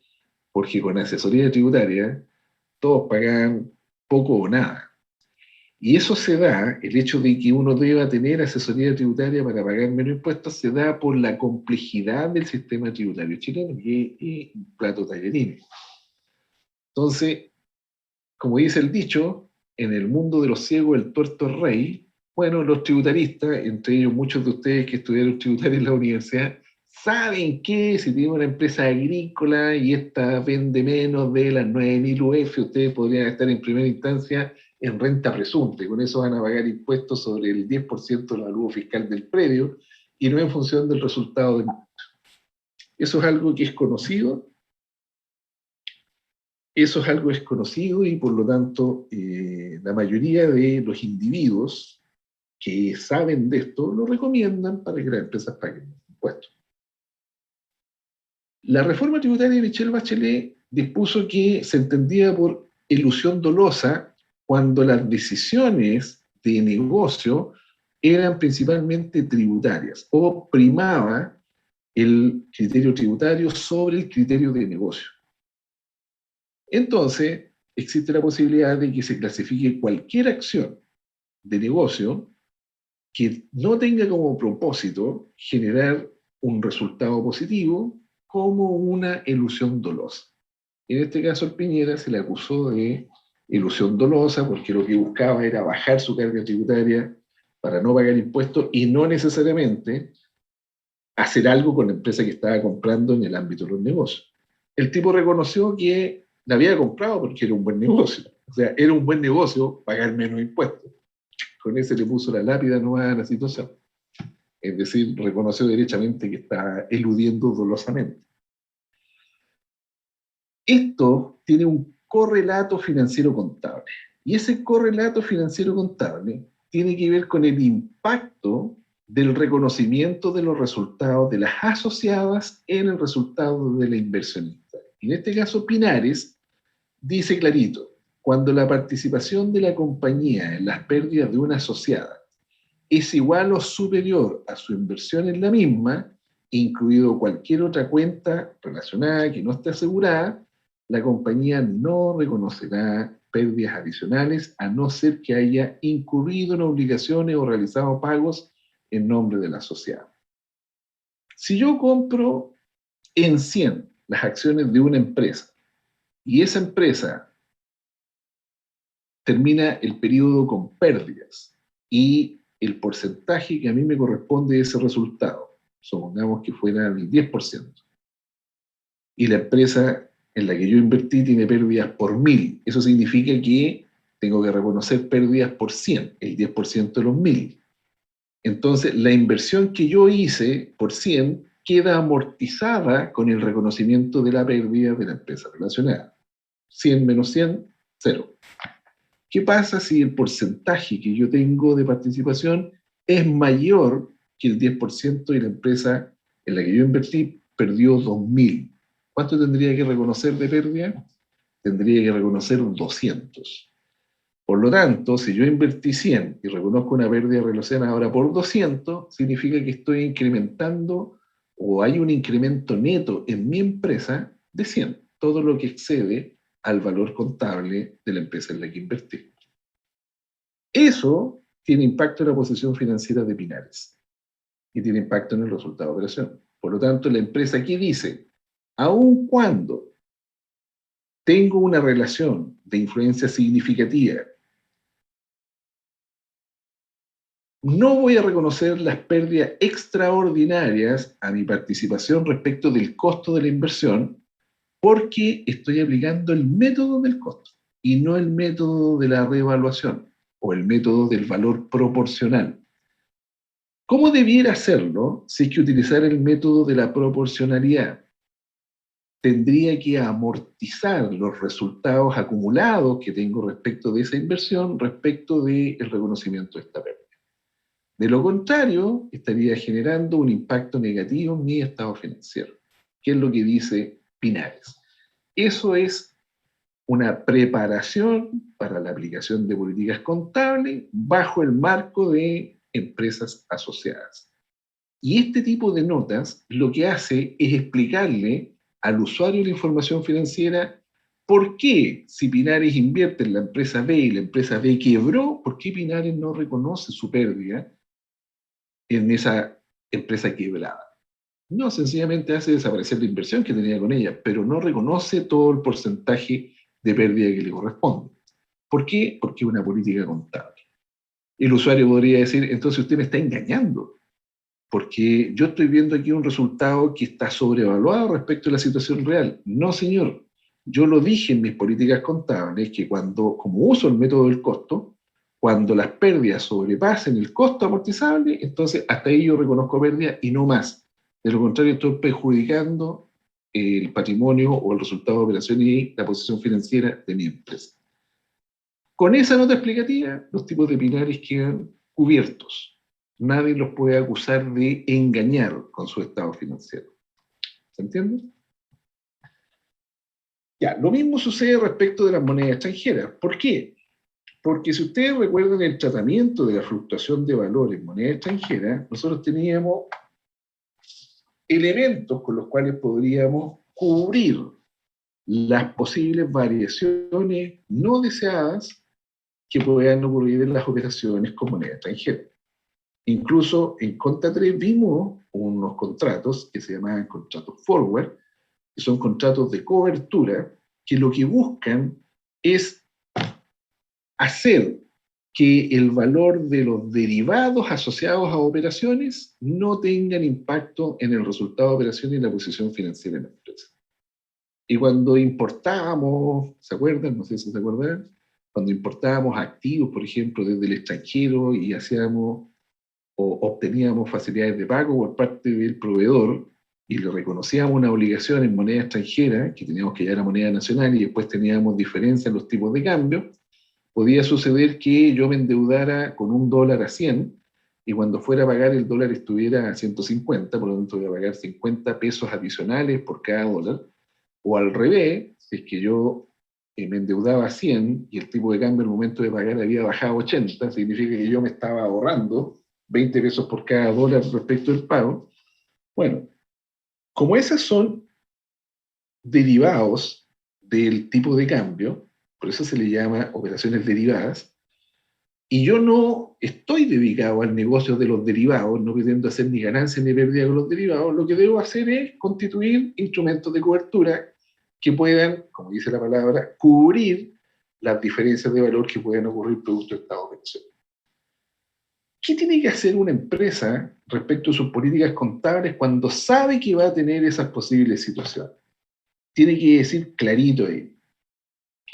porque con asesoría tributaria todos pagaban poco o nada. Y eso se da, el hecho de que uno deba tener asesoría tributaria para pagar menos impuestos, se da por la complejidad del sistema tributario chileno, que es un plato tallarín. Entonces, como dice el dicho, en el mundo de los ciegos el tuerto es rey. Bueno, los tributaristas, entre ellos muchos de ustedes que estudiaron tributaria en la universidad, saben que si tienen una empresa agrícola y esta vende menos de las 9.000 UF, ustedes podrían estar en primera instancia en renta presunta, y con eso van a pagar impuestos sobre el 10% del valor fiscal del predio, y no en función del resultado del... Eso es algo que es conocido, eso es algo desconocido y por lo tanto la mayoría de los individuos que saben de esto lo recomiendan para que las empresas paguen impuestos. La reforma tributaria de Michelle Bachelet dispuso que se entendía por elusión dolosa cuando las decisiones de negocio eran principalmente tributarias o primaba el criterio tributario sobre el criterio de negocio. Entonces, existe la posibilidad de que se clasifique cualquier acción de negocio que no tenga como propósito generar un resultado positivo como una elusión dolosa. En este caso, al Piñera se le acusó de elusión dolosa porque lo que buscaba era bajar su carga tributaria para no pagar impuestos y no necesariamente hacer algo con la empresa que estaba comprando en el ámbito de los negocios. El tipo reconoció que la había comprado porque era un buen negocio. O sea, era un buen negocio pagar menos impuestos. Con ese le puso la lápida nueva a la situación. Es decir, reconoció derechamente que está eludiendo dolosamente. Esto tiene un correlato financiero contable. Y ese correlato financiero contable tiene que ver con el impacto del reconocimiento de los resultados de las asociadas en el resultado de la inversionista. En este caso, Pinares dice clarito, cuando la participación de la compañía en las pérdidas de una asociada es igual o superior a su inversión en la misma, incluido cualquier otra cuenta relacionada que no esté asegurada, la compañía no reconocerá pérdidas adicionales a no ser que haya incurrido en obligaciones o realizado pagos en nombre del asociado. Si yo compro en 100 las acciones de una empresa y esa empresa termina el periodo con pérdidas y el porcentaje que a mí me corresponde de ese resultado, supongamos que fuera el 10%, y la empresa en la que yo invertí tiene pérdidas por 1000, eso significa que tengo que reconocer pérdidas por 100, el 10% de los 1000. Entonces, la inversión que yo hice por 100 queda amortizada con el reconocimiento de la pérdida de la empresa relacionada. 100 menos 100, 0. ¿Qué pasa si el porcentaje que yo tengo de participación es mayor que el 10% y la empresa en la que yo invertí perdió 2000? ¿Cuánto tendría que reconocer de pérdida? Tendría que reconocer 200. Por lo tanto, si yo invertí 100 y reconozco una pérdida relacionada ahora por 200, significa que estoy incrementando o hay un incremento neto en mi empresa de 100, todo lo que excede al valor contable de la empresa en la que invertí. Eso tiene impacto en la posición financiera de Pinares y tiene impacto en el resultado de operación. Por lo tanto, la empresa aquí dice, aun cuando tengo una relación de influencia significativa, no voy a reconocer las pérdidas extraordinarias a mi participación respecto del costo de la inversión porque estoy aplicando el método del costo y no el método de la reevaluación o el método del valor proporcional. ¿Cómo debiera hacerlo si es que utilizara el método de la proporcionalidad? Tendría que amortizar los resultados acumulados que tengo respecto de esa inversión respecto del reconocimiento de esta pérdida. De lo contrario, estaría generando un impacto negativo en mi estado financiero, que es lo que dice Pinares. Eso es una preparación para la aplicación de políticas contables bajo el marco de empresas asociadas. Y este tipo de notas lo que hace es explicarle al usuario la información financiera por qué, si Pinares invierte en la empresa B y la empresa B quebró, ¿por qué Pinares no reconoce su pérdida en esa empresa quebrada? No, sencillamente hace desaparecer la inversión que tenía con ella, pero no reconoce todo el porcentaje de pérdida que le corresponde. ¿Por qué? Porque es una política contable. El usuario podría decir, entonces usted me está engañando, porque yo estoy viendo aquí un resultado que está sobrevaluado respecto a la situación real. No, señor. Yo lo dije en mis políticas contables, que cuando, como uso el método del costo, cuando las pérdidas sobrepasen el costo amortizable, entonces hasta ahí yo reconozco pérdida y no más. De lo contrario, estoy perjudicando el patrimonio o el resultado de operación y la posición financiera de mi empresa. Con esa nota explicativa, los tipos de Pinares quedan cubiertos. Nadie los puede acusar de engañar con su estado financiero. ¿Se entiende? Ya, lo mismo sucede respecto de las monedas extranjeras. ¿Por qué? Porque si ustedes recuerdan el tratamiento de la fluctuación de valor en moneda extranjera, nosotros teníamos elementos con los cuales podríamos cubrir las posibles variaciones no deseadas que puedan ocurrir en las operaciones con moneda extranjera. Incluso en Conta 3 vimos unos contratos que se llamaban contratos forward, que son contratos de cobertura, que lo que buscan es hacer que el valor de los derivados asociados a operaciones no tengan impacto en el resultado de operaciones y la posición financiera de la empresa. Y cuando importábamos, ¿se acuerdan? No sé si se acuerdan. Cuando importábamos activos, por ejemplo, desde el extranjero y hacíamos o obteníamos facilidades de pago por parte del proveedor y le reconocíamos una obligación en moneda extranjera, que teníamos que llevar a moneda nacional y después teníamos diferencia en los tipos de cambio, podía suceder que yo me endeudara con $1 a 100 y cuando fuera a pagar el dólar estuviera a 150, por lo tanto voy a pagar 50 pesos adicionales por cada dólar, o al revés, si es que yo me endeudaba a 100 y el tipo de cambio al momento de pagar había bajado a 80, significa que yo me estaba ahorrando 20 pesos por cada dólar respecto del pago. Bueno, como esos son derivados del tipo de cambio, por eso se le llama operaciones derivadas, y yo no estoy dedicado al negocio de los derivados, no pretendo hacer ni ganancia ni pérdida con los derivados, lo que debo hacer es constituir instrumentos de cobertura que puedan, como dice la palabra, cubrir las diferencias de valor que puedan ocurrir producto de esta operación. ¿Qué tiene que hacer una empresa respecto a sus políticas contables cuando sabe que va a tener esas posibles situaciones? Tiene que decir clarito ahí,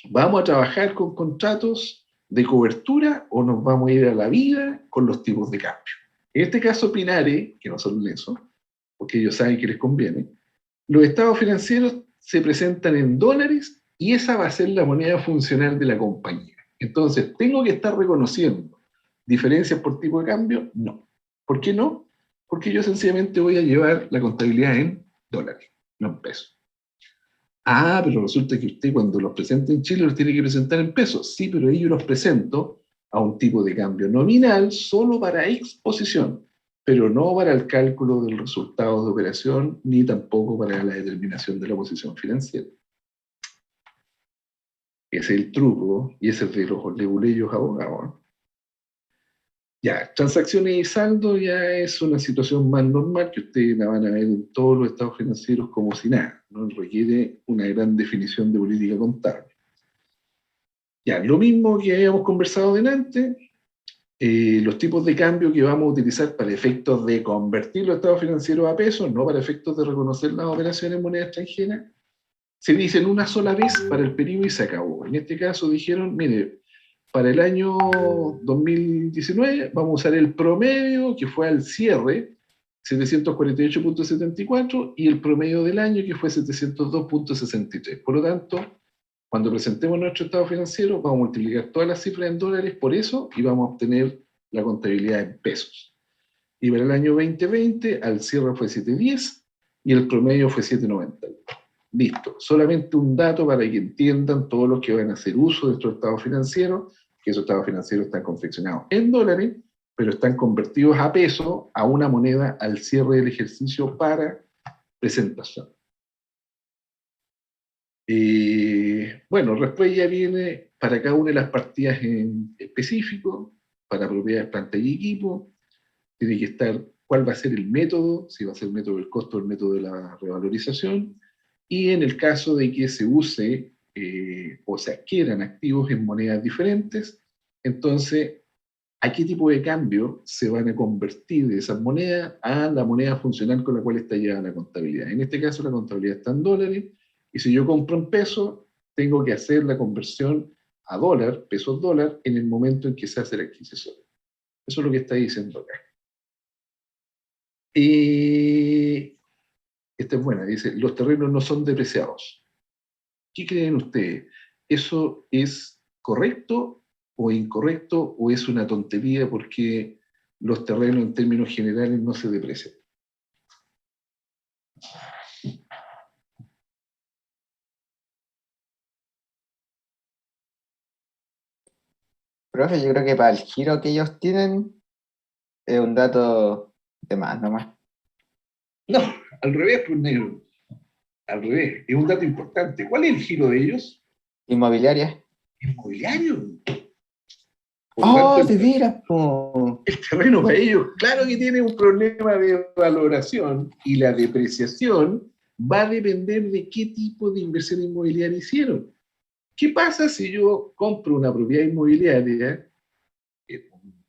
¿vamos a trabajar con contratos de cobertura o nos vamos a ir a la vida con los tipos de cambio? En este caso, Pinare, que no son lesos, porque ellos saben que les conviene, los estados financieros se presentan en dólares y esa va a ser la moneda funcional de la compañía. Entonces, ¿tengo que estar reconociendo diferencias por tipo de cambio? No. ¿Por qué no? Porque yo sencillamente voy a llevar la contabilidad en dólares, no en pesos. Ah, pero resulta que usted cuando los presenta en Chile los tiene que presentar en pesos. Sí, pero ellos los presento a un tipo de cambio nominal solo para exposición, pero no para el cálculo del resultado de operación, ni tampoco para la determinación de la posición financiera. Ese es el truco, y ese es de los leguleyos abogados. Ya, transacciones y saldo ya es una situación más normal que ustedes la van a ver en todos los estados financieros como si nada, no requiere una gran definición de política contable. Ya, lo mismo que habíamos conversado delante, los tipos de cambio que vamos a utilizar para efectos de convertir los estados financieros a pesos, no para efectos de reconocer las operaciones en moneda extranjera, se dicen una sola vez para el periodo y se acabó. En este caso dijeron, mire, para el año 2019 vamos a usar el promedio que fue al cierre, 748.74, y el promedio del año que fue 702.63. Por lo tanto, cuando presentemos nuestro estado financiero, vamos a multiplicar todas las cifras en dólares por eso y vamos a obtener la contabilidad en pesos. Y para el año 2020, al cierre fue 710 y el promedio fue 790. Listo. Solamente un dato para que entiendan todos los que van a hacer uso de estos estados financieros, que esos estados financieros están confeccionados en dólares, pero están convertidos a peso, a una moneda al cierre del ejercicio para presentación. Bueno, después ya viene para cada una de las partidas en específico, para propiedades, planta y equipo, tiene que estar cuál va a ser el método, si va a ser el método del costo o el método de la revalorización, y en el caso de que se use o se adquieran activos en monedas diferentes, entonces, ¿a qué tipo de cambio se van a convertir de esas monedas a la moneda funcional con la cual está llevada la contabilidad? En este caso, la contabilidad está en dólares, y si yo compro en pesos, tengo que hacer la conversión a dólar, pesos dólar, en el momento en que se hace la adquisición. Eso es lo que está diciendo acá. Esta es buena, dice, los terrenos no son depreciados. ¿Qué creen ustedes? ¿Eso es correcto o incorrecto o es una tontería porque los terrenos en términos generales no se deprecian? Profe, yo creo que para el giro que ellos tienen es un dato de más nomás. No, al revés, pues negro. Al revés, es un dato importante. ¿Cuál es el giro de ellos? Inmobiliaria. Inmobiliario. Por lo ¡Oh, tanto, de veras, po! el terreno para ellos, claro que tiene un problema de valoración y la depreciación va a depender de qué tipo de inversión inmobiliaria hicieron. ¿Qué pasa si yo compro una propiedad inmobiliaria en un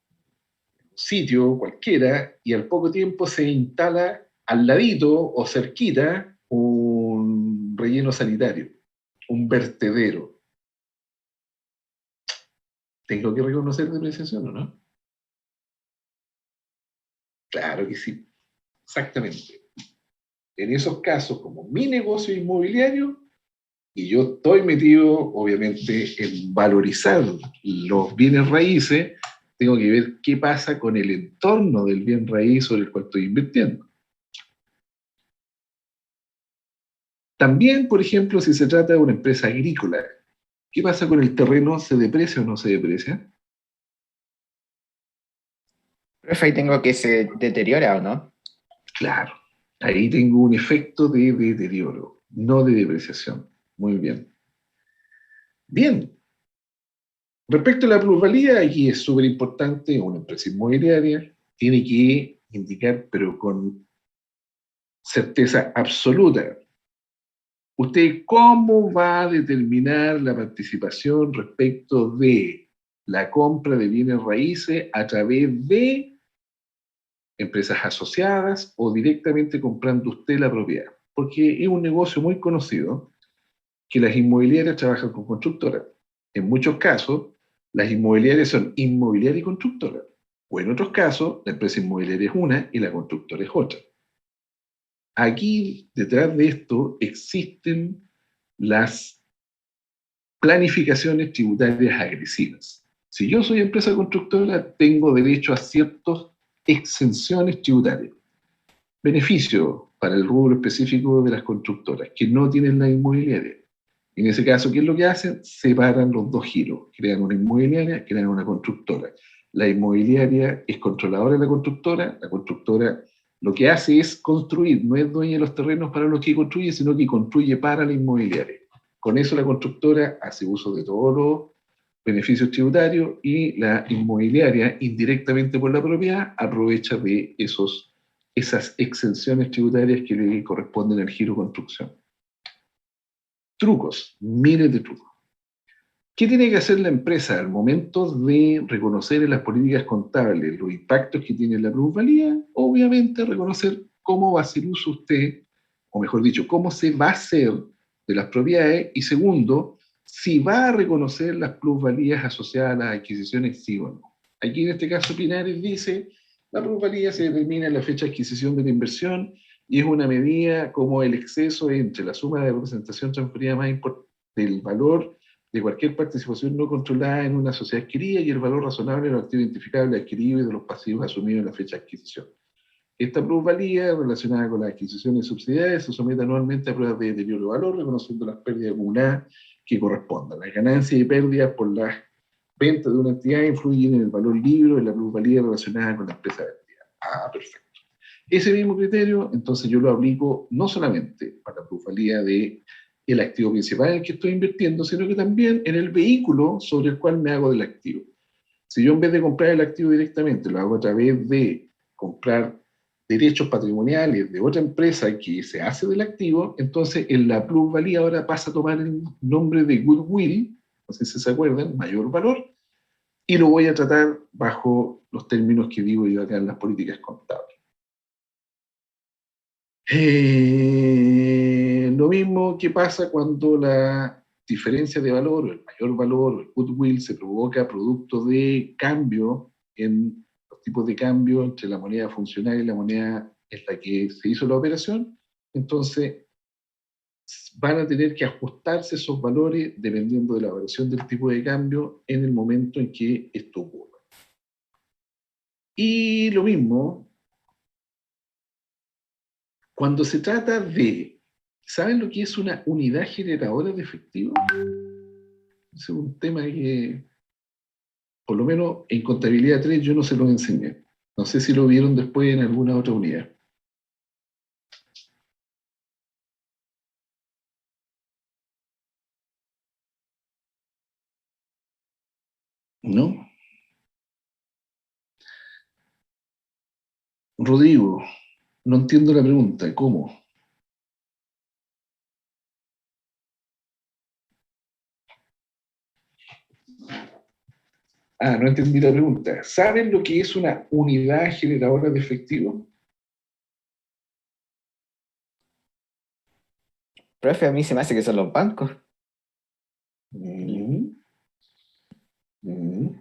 sitio cualquiera y al poco tiempo se instala al ladito o cerquita un relleno sanitario, un vertedero? ¿Tengo que reconocer depreciación o no? Claro que sí, exactamente. En esos casos, como mi negocio inmobiliario, y yo estoy metido, obviamente, en valorizar los bienes raíces, tengo que ver qué pasa con el entorno del bien raíz sobre el cual estoy invirtiendo. También, por ejemplo, si se trata de una empresa agrícola, ¿qué pasa con el terreno? ¿Se deprecia o no se deprecia? Profe, ahí tengo que se deteriora o no. Claro, ahí tengo un efecto de deterioro, no de depreciación. Muy bien. Bien, respecto a la plusvalía, aquí es súper importante, una empresa inmobiliaria tiene que indicar, pero con certeza absoluta, usted cómo va a determinar la participación respecto de la compra de bienes raíces a través de empresas asociadas o directamente comprando usted la propiedad. Porque es un negocio muy conocido que las inmobiliarias trabajan con constructoras. En muchos casos, las inmobiliarias son inmobiliaria y constructora. O en otros casos, la empresa inmobiliaria es una y la constructora es otra. Aquí, detrás de esto, existen las planificaciones tributarias agresivas. Si yo soy empresa constructora, tengo derecho a ciertas exenciones tributarias. Beneficio para el rubro específico de las constructoras, que no tienen la inmobiliaria. En ese caso, ¿qué es lo que hacen? Separan los dos giros. Crean una inmobiliaria, crean una constructora. La inmobiliaria es controladora de la constructora lo que hace es construir, no es dueña de los terrenos para los que construye, sino que construye para la inmobiliaria. Con eso la constructora hace uso de todos los beneficios tributarios y la inmobiliaria, indirectamente por la propiedad, aprovecha de esas exenciones tributarias que le corresponden al giro construcción. Trucos, miles de trucos. ¿Qué tiene que hacer la empresa al momento de reconocer en las políticas contables los impactos que tiene la plusvalía? Obviamente reconocer cómo va a hacer uso usted, o mejor dicho, cómo se va a hacer de las propiedades, y segundo, si va a reconocer las plusvalías asociadas a las adquisiciones, sí o no. Aquí en este caso Pinares dice, la plusvalía se determina en la fecha de adquisición de la inversión y es una medida como el exceso entre la suma de representación transferida más importante del valor de cualquier participación no controlada en una sociedad adquirida y el valor razonable de los activos identificables adquiridos y de los pasivos asumidos en la fecha de adquisición. Esta plusvalía, relacionada con las adquisiciones subsidiarias, se somete anualmente a pruebas de deterioro de valor, reconociendo las pérdidas acumuladas que correspondan. Las ganancias y pérdidas por las ventas de una entidad influyen en el valor libre de la plusvalía relacionada con la empresa vendida. Ah, perfecto. Ese mismo criterio, entonces yo lo aplico no solamente para la plusvalía de el activo principal en el que estoy invirtiendo, sino que también en el vehículo sobre el cual me hago del activo. Si yo en vez de comprar el activo directamente, lo hago a través de comprar derechos patrimoniales de otra empresa que se hace del activo, entonces en la plusvalía ahora pasa a tomar el nombre de goodwill, no sé si se acuerdan, mayor valor, y lo voy a tratar bajo los términos que digo yo acá en las políticas contables. Lo mismo que pasa cuando la diferencia de valor, o el mayor valor, o el goodwill, se provoca producto de cambio en los tipos de cambio entre la moneda funcional y la moneda en la que se hizo la operación, entonces van a tener que ajustarse esos valores dependiendo de la variación del tipo de cambio en el momento en que esto ocurra. Y lo mismo cuando se trata de, ¿saben lo que es una unidad generadora de efectivo? Es un tema que, por lo menos en contabilidad 3, yo no se lo enseñé. No sé si lo vieron después en alguna otra unidad. ¿No? Rodrigo, no entiendo la pregunta. ¿Cómo? Ah, no entendí la pregunta. ¿Saben lo que es una unidad generadora de efectivo? Profe, a mí se me hace que son los bancos. Mm,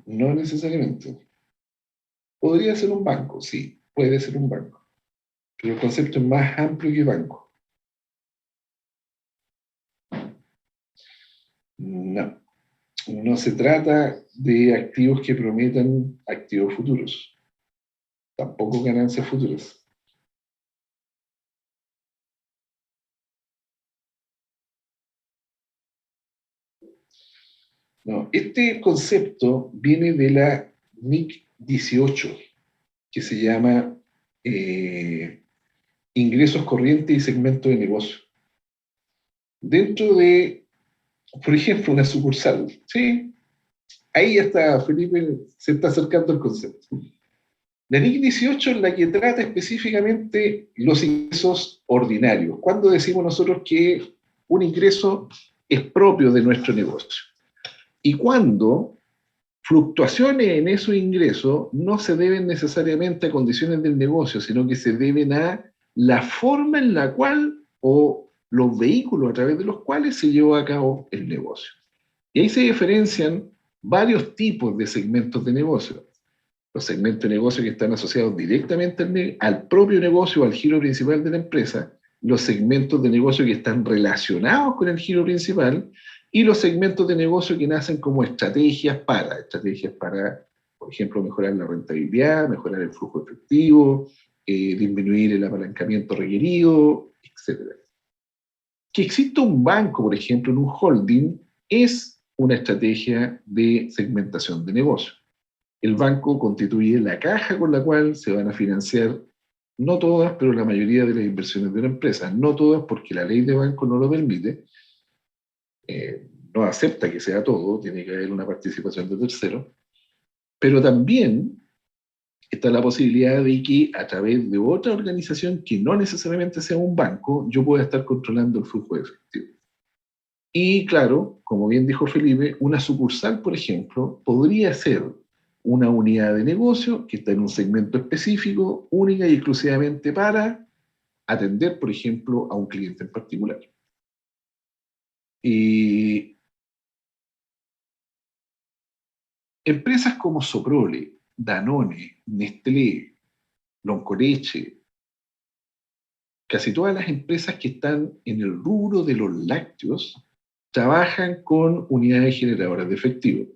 no necesariamente. Podría ser un banco, sí, puede ser un banco. Pero el concepto es más amplio que banco. No, no se trata de activos que prometan activos futuros, tampoco ganancias futuras. No, este concepto viene de la NIC 18, que se llama ingresos corrientes y segmento de negocio. Dentro de, por ejemplo, una sucursal, ¿sí? Ahí ya está, Felipe, se está acercando el concepto. La NIC 18 es la que trata específicamente los ingresos ordinarios. ¿Cuándo decimos nosotros que un ingreso es propio de nuestro negocio? Y cuando fluctuaciones en esos ingresos no se deben necesariamente a condiciones del negocio, sino que se deben a la forma en la cual o los vehículos a través de los cuales se llevó a cabo el negocio. Y ahí se diferencian varios tipos de segmentos de negocio. Los segmentos de negocio que están asociados directamente al propio negocio o al giro principal de la empresa, los segmentos de negocio que están relacionados con el giro principal y los segmentos de negocio que nacen como estrategias para, por ejemplo, mejorar la rentabilidad, mejorar el flujo efectivo, disminuir el apalancamiento requerido, etc. Que exista un banco, por ejemplo, en un holding, es una estrategia de segmentación de negocio. El banco constituye la caja con la cual se van a financiar, no todas, pero la mayoría de las inversiones de la empresa. No todas porque la ley de banco no lo permite, no acepta que sea todo, tiene que haber una participación de terceros, pero también está la posibilidad de que a través de otra organización que no necesariamente sea un banco, yo pueda estar controlando el flujo de efectivo. Y claro, como bien dijo Felipe, una sucursal, por ejemplo, podría ser una unidad de negocio que está en un segmento específico, única y exclusivamente para atender, por ejemplo, a un cliente en particular. Y empresas como Soprole, Danone, Nestlé, Loncoleche, casi todas las empresas que están en el rubro de los lácteos trabajan con unidades generadoras de efectivo.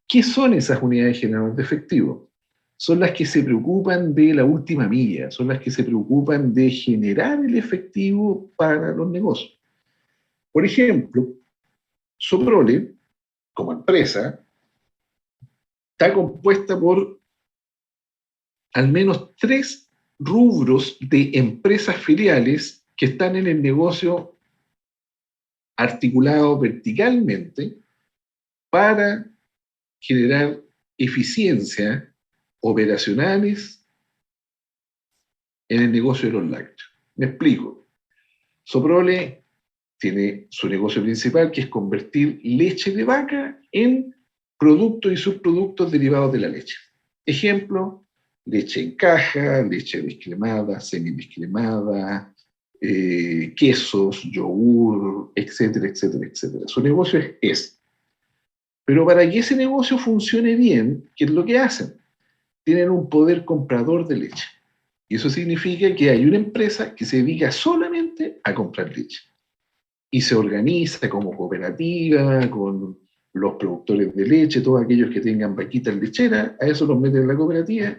¿Qué son esas unidades generadoras de efectivo? Son las que se preocupan de la última milla, son las que se preocupan de generar el efectivo para los negocios. Por ejemplo, Soprole, como empresa, está compuesta por al menos 3 rubros de empresas filiales que están en el negocio articulado verticalmente para generar eficiencia operacionales en el negocio de los lácteos. Me explico. Soprole tiene su negocio principal, que es convertir leche de vaca en productos y subproductos derivados de la leche. Ejemplo, leche en caja, leche descremada, semidescremada, quesos, yogur, etcétera, etcétera, etcétera. Su negocio es ese. Pero para que ese negocio funcione bien, ¿qué es lo que hacen? Tienen un poder comprador de leche. Y eso significa que hay una empresa que se dedica solamente a comprar leche. Y se organiza como cooperativa, con los productores de leche, todos aquellos que tengan vaquitas lecheras, a eso los meten en la cooperativa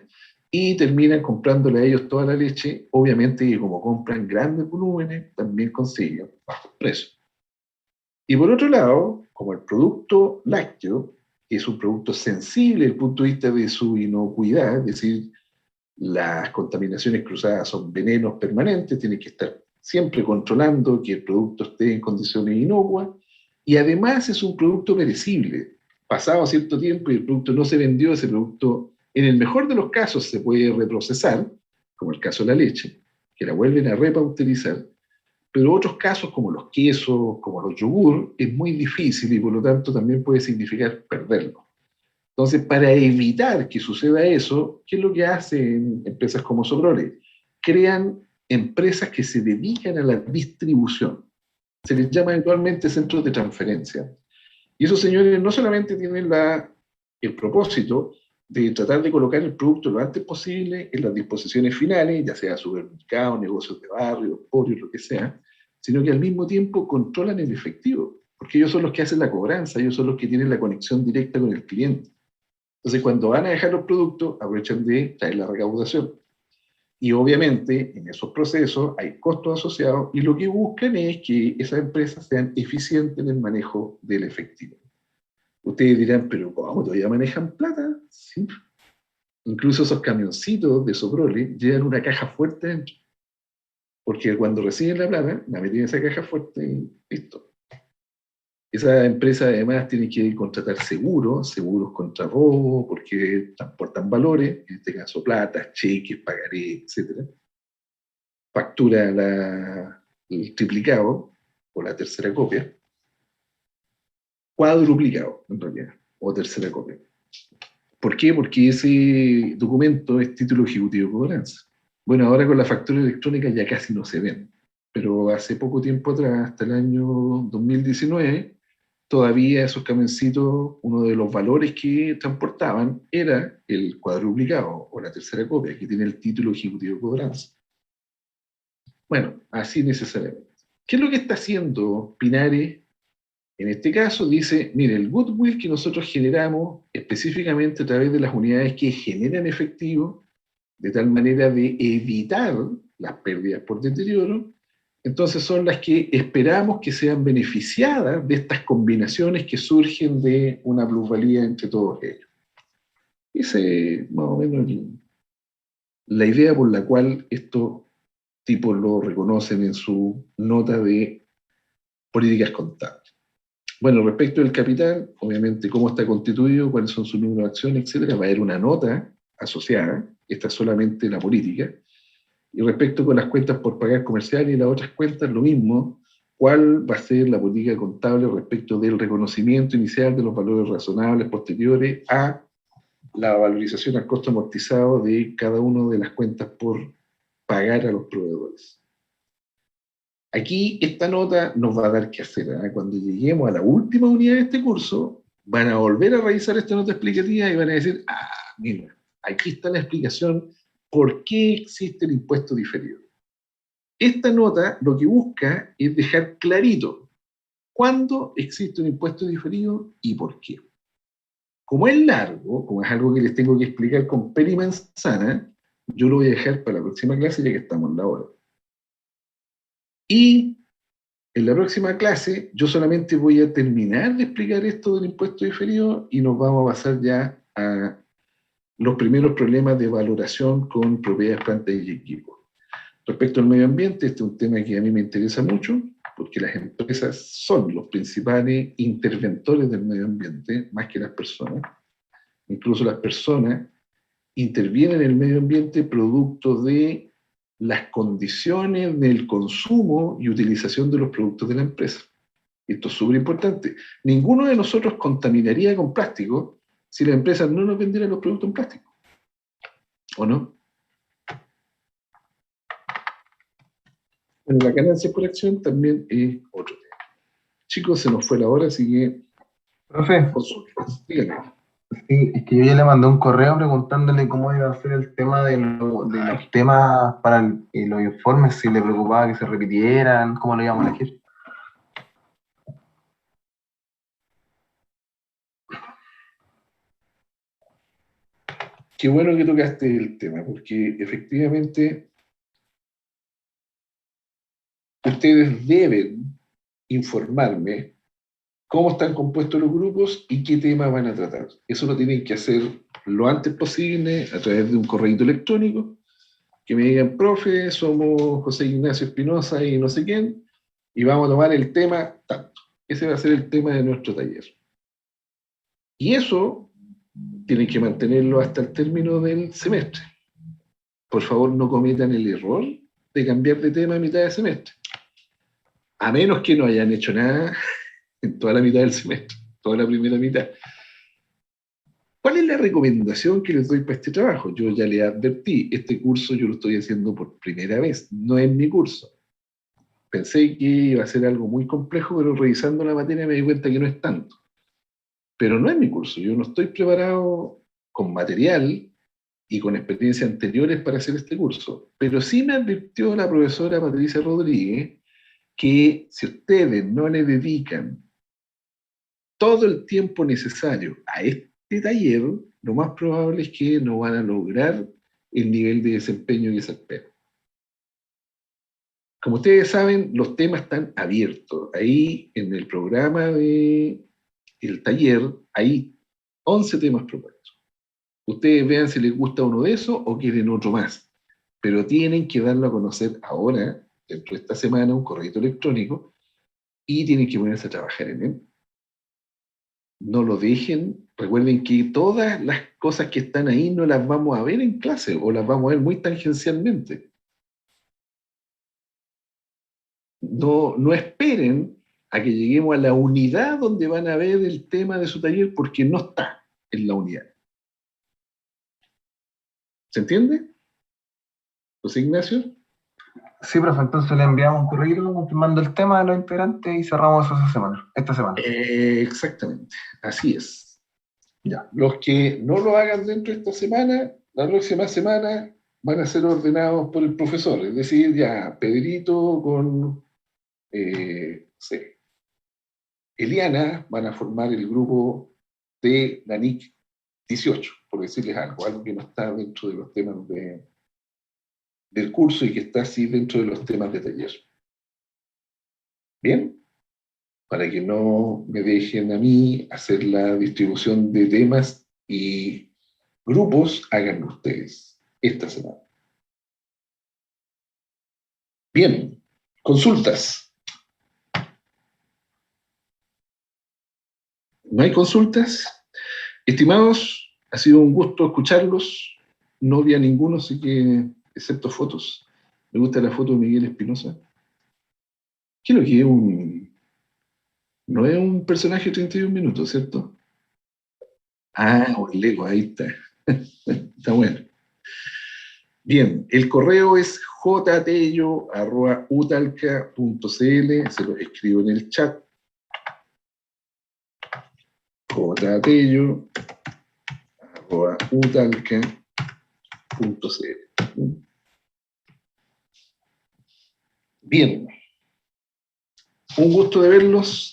y terminan comprándole a ellos toda la leche. Obviamente que como compran grandes volúmenes, también consiguen bajos precios. Y por otro lado, como el producto lácteo es un producto sensible desde el punto de vista de su inocuidad, es decir, las contaminaciones cruzadas son venenos permanentes, tiene que estar siempre controlando que el producto esté en condiciones inocuas, y además es un producto perecible. Pasado cierto tiempo y el producto no se vendió, ese producto, en el mejor de los casos, se puede reprocesar, como el caso de la leche, que la vuelven a repauterizar, pero otros casos, como los quesos, como los yogur, es muy difícil y por lo tanto también puede significar perderlo. Entonces, para evitar que suceda eso, ¿qué es lo que hacen empresas como Soprole? Crean empresas que se dedican a la distribución. Se les llama habitualmente centros de transferencia. Y esos señores no solamente tienen el propósito de tratar de colocar el producto lo antes posible en las disposiciones finales, ya sea supermercados, negocios de barrio, emporios, lo que sea, sino que al mismo tiempo controlan el efectivo. porque ellos son los que hacen la cobranza, ellos son los que tienen la conexión directa con el cliente. Entonces, cuando van a dejar los productos, aprovechan de traer la recaudación. Y obviamente, en esos procesos hay costos asociados y lo que buscan es que esas empresas sean eficientes en el manejo del efectivo. Ustedes dirán, pero ¿cómo todavía manejan plata? Sí. Incluso esos camioncitos de Soprole llevan una caja fuerte dentro. Porque cuando reciben la plata, la meten en esa caja fuerte y listo. Esa empresa además tiene que contratar seguros contra robo, porque transportan valores, en este caso plata, cheques, pagaré, etc. Factura el triplicado o la tercera copia, cuadruplicado en realidad, o tercera copia. ¿Por qué? Porque ese documento es título ejecutivo de cobranza. Bueno, ahora con la factura electrónica ya casi no se ven, pero hace poco tiempo atrás, hasta el año 2019, todavía esos camioncitos, uno de los valores que transportaban era el cuadruplicado o la tercera copia, que tiene el título ejecutivo de cobranza. Bueno, así necesariamente. ¿Qué es lo que está haciendo Pinares? En este caso dice, mire, el goodwill que nosotros generamos específicamente a través de las unidades que generan efectivo, de tal manera de evitar las pérdidas por deterioro, entonces son las que esperamos que sean beneficiadas de estas combinaciones que surgen de una plusvalía entre todos ellos. Esa es más o menos la idea por la cual estos tipos lo reconocen en su nota de políticas contables. Bueno, respecto del capital, obviamente cómo está constituido, cuáles son sus números de acciones, etcétera, va a haber una nota asociada, esta es solamente la política. Y respecto con las cuentas por pagar comerciales y las otras cuentas, lo mismo, cuál va a ser la política contable respecto del reconocimiento inicial de los valores razonables posteriores a la valorización al costo amortizado de cada una de las cuentas por pagar a los proveedores. Aquí esta nota nos va a dar que hacer. Cuando lleguemos a la última unidad de este curso, van a volver a revisar esta nota explicativa y van a decir, mira, aquí está la explicación por qué existe el impuesto diferido. Esta nota lo que busca es dejar clarito cuándo existe un impuesto diferido y por qué. Como es largo, como es algo que les tengo que explicar con pera y manzana, yo lo voy a dejar para la próxima clase ya que estamos en la hora. Y en la próxima clase yo solamente voy a terminar de explicar esto del impuesto diferido y nos vamos a pasar ya a los primeros problemas de valoración con propiedades, plantas y equipos. Respecto al medio ambiente, este es un tema que a mí me interesa mucho, porque las empresas son los principales interventores del medio ambiente, más que las personas. Incluso las personas intervienen en el medio ambiente producto de las condiciones del consumo y utilización de los productos de la empresa. Esto es súper importante. Ninguno de nosotros contaminaría con plástico si las empresas no nos vendieran los productos en plástico. ¿O no? Bueno, la ganancia por acción también es otro tema. Chicos, se nos fue la hora, así que... Profe, Díganme. sí, es que yo ya le mandé un correo preguntándole cómo iba a ser el tema de los temas para los informes, si le preocupaba que se repitieran, cómo lo íbamos a elegir. Qué bueno que tocaste el tema, porque efectivamente ustedes deben informarme cómo están compuestos los grupos y qué temas van a tratar. Eso lo tienen que hacer lo antes posible a través de un correo electrónico, que me digan, profe, somos José Ignacio Espinosa y no sé quién, y vamos a tomar el tema tanto. Ese va a ser el tema de nuestro taller. Y eso tienen que mantenerlo hasta el término del semestre. Por favor, no cometan el error de cambiar de tema a mitad de semestre. A menos que no hayan hecho nada en toda la mitad del semestre, toda la primera mitad. ¿Cuál es la recomendación que les doy para este trabajo? Yo ya les advertí, este curso yo lo estoy haciendo por primera vez, no es mi curso. Pensé que iba a ser algo muy complejo, pero revisando la materia me di cuenta que no es tanto. Pero no es mi curso, yo no estoy preparado con material y con experiencias anteriores para hacer este curso. Pero sí me advirtió la profesora Patricia Rodríguez que si ustedes no le dedican todo el tiempo necesario a este taller, lo más probable es que no van a lograr el nivel de desempeño que se espera. Como ustedes saben, los temas están abiertos. Ahí en el programa del taller hay 11 temas propuestos. Ustedes vean si les gusta uno de esos o quieren otro más. Pero tienen que darlo a conocer ahora, dentro de esta semana, un correo electrónico, y tienen que ponerse a trabajar en él. No lo dejen. Recuerden que todas las cosas que están ahí no las vamos a ver en clase o las vamos a ver muy tangencialmente. No esperen a que lleguemos a la unidad donde van a ver el tema de su taller porque no está en la unidad. ¿Se entiende? José Ignacio. Sí, profe, entonces le enviamos un correo confirmando el tema de los integrantes y cerramos eso esta semana. Exactamente, así es. Ya. Los que no lo hagan dentro de esta semana, la próxima semana van a ser ordenados por el profesor, es decir, ya Pedrito con sí, Eliana van a formar el grupo de la NIC 18, por decirles algo que no está dentro de los temas del curso y que está así dentro de los temas de taller. ¿Bien? Para que no me dejen a mí hacer la distribución de temas y grupos, háganlo ustedes esta semana. Bien, consultas. ¿No hay consultas? Estimados, ha sido un gusto escucharlos. No vi a ninguno, así que, excepto fotos. Me gusta la foto de Miguel Espinosa. ¿Qué es lo que es no es un personaje de 31 minutos, ¿cierto? Ah, un Lego, ahí está. Está bueno. Bien, el correo es jtello@utalca.cl, se lo escribo en el chat. jtello@utalca.cl. Bien, un gusto de verlos,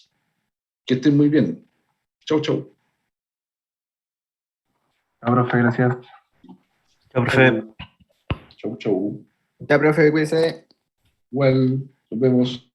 que estén muy bien. Chau, chau. Profe, gracias. Chao, profe. Chau, chau. Ya, profe, cuídese. Igual, nos vemos.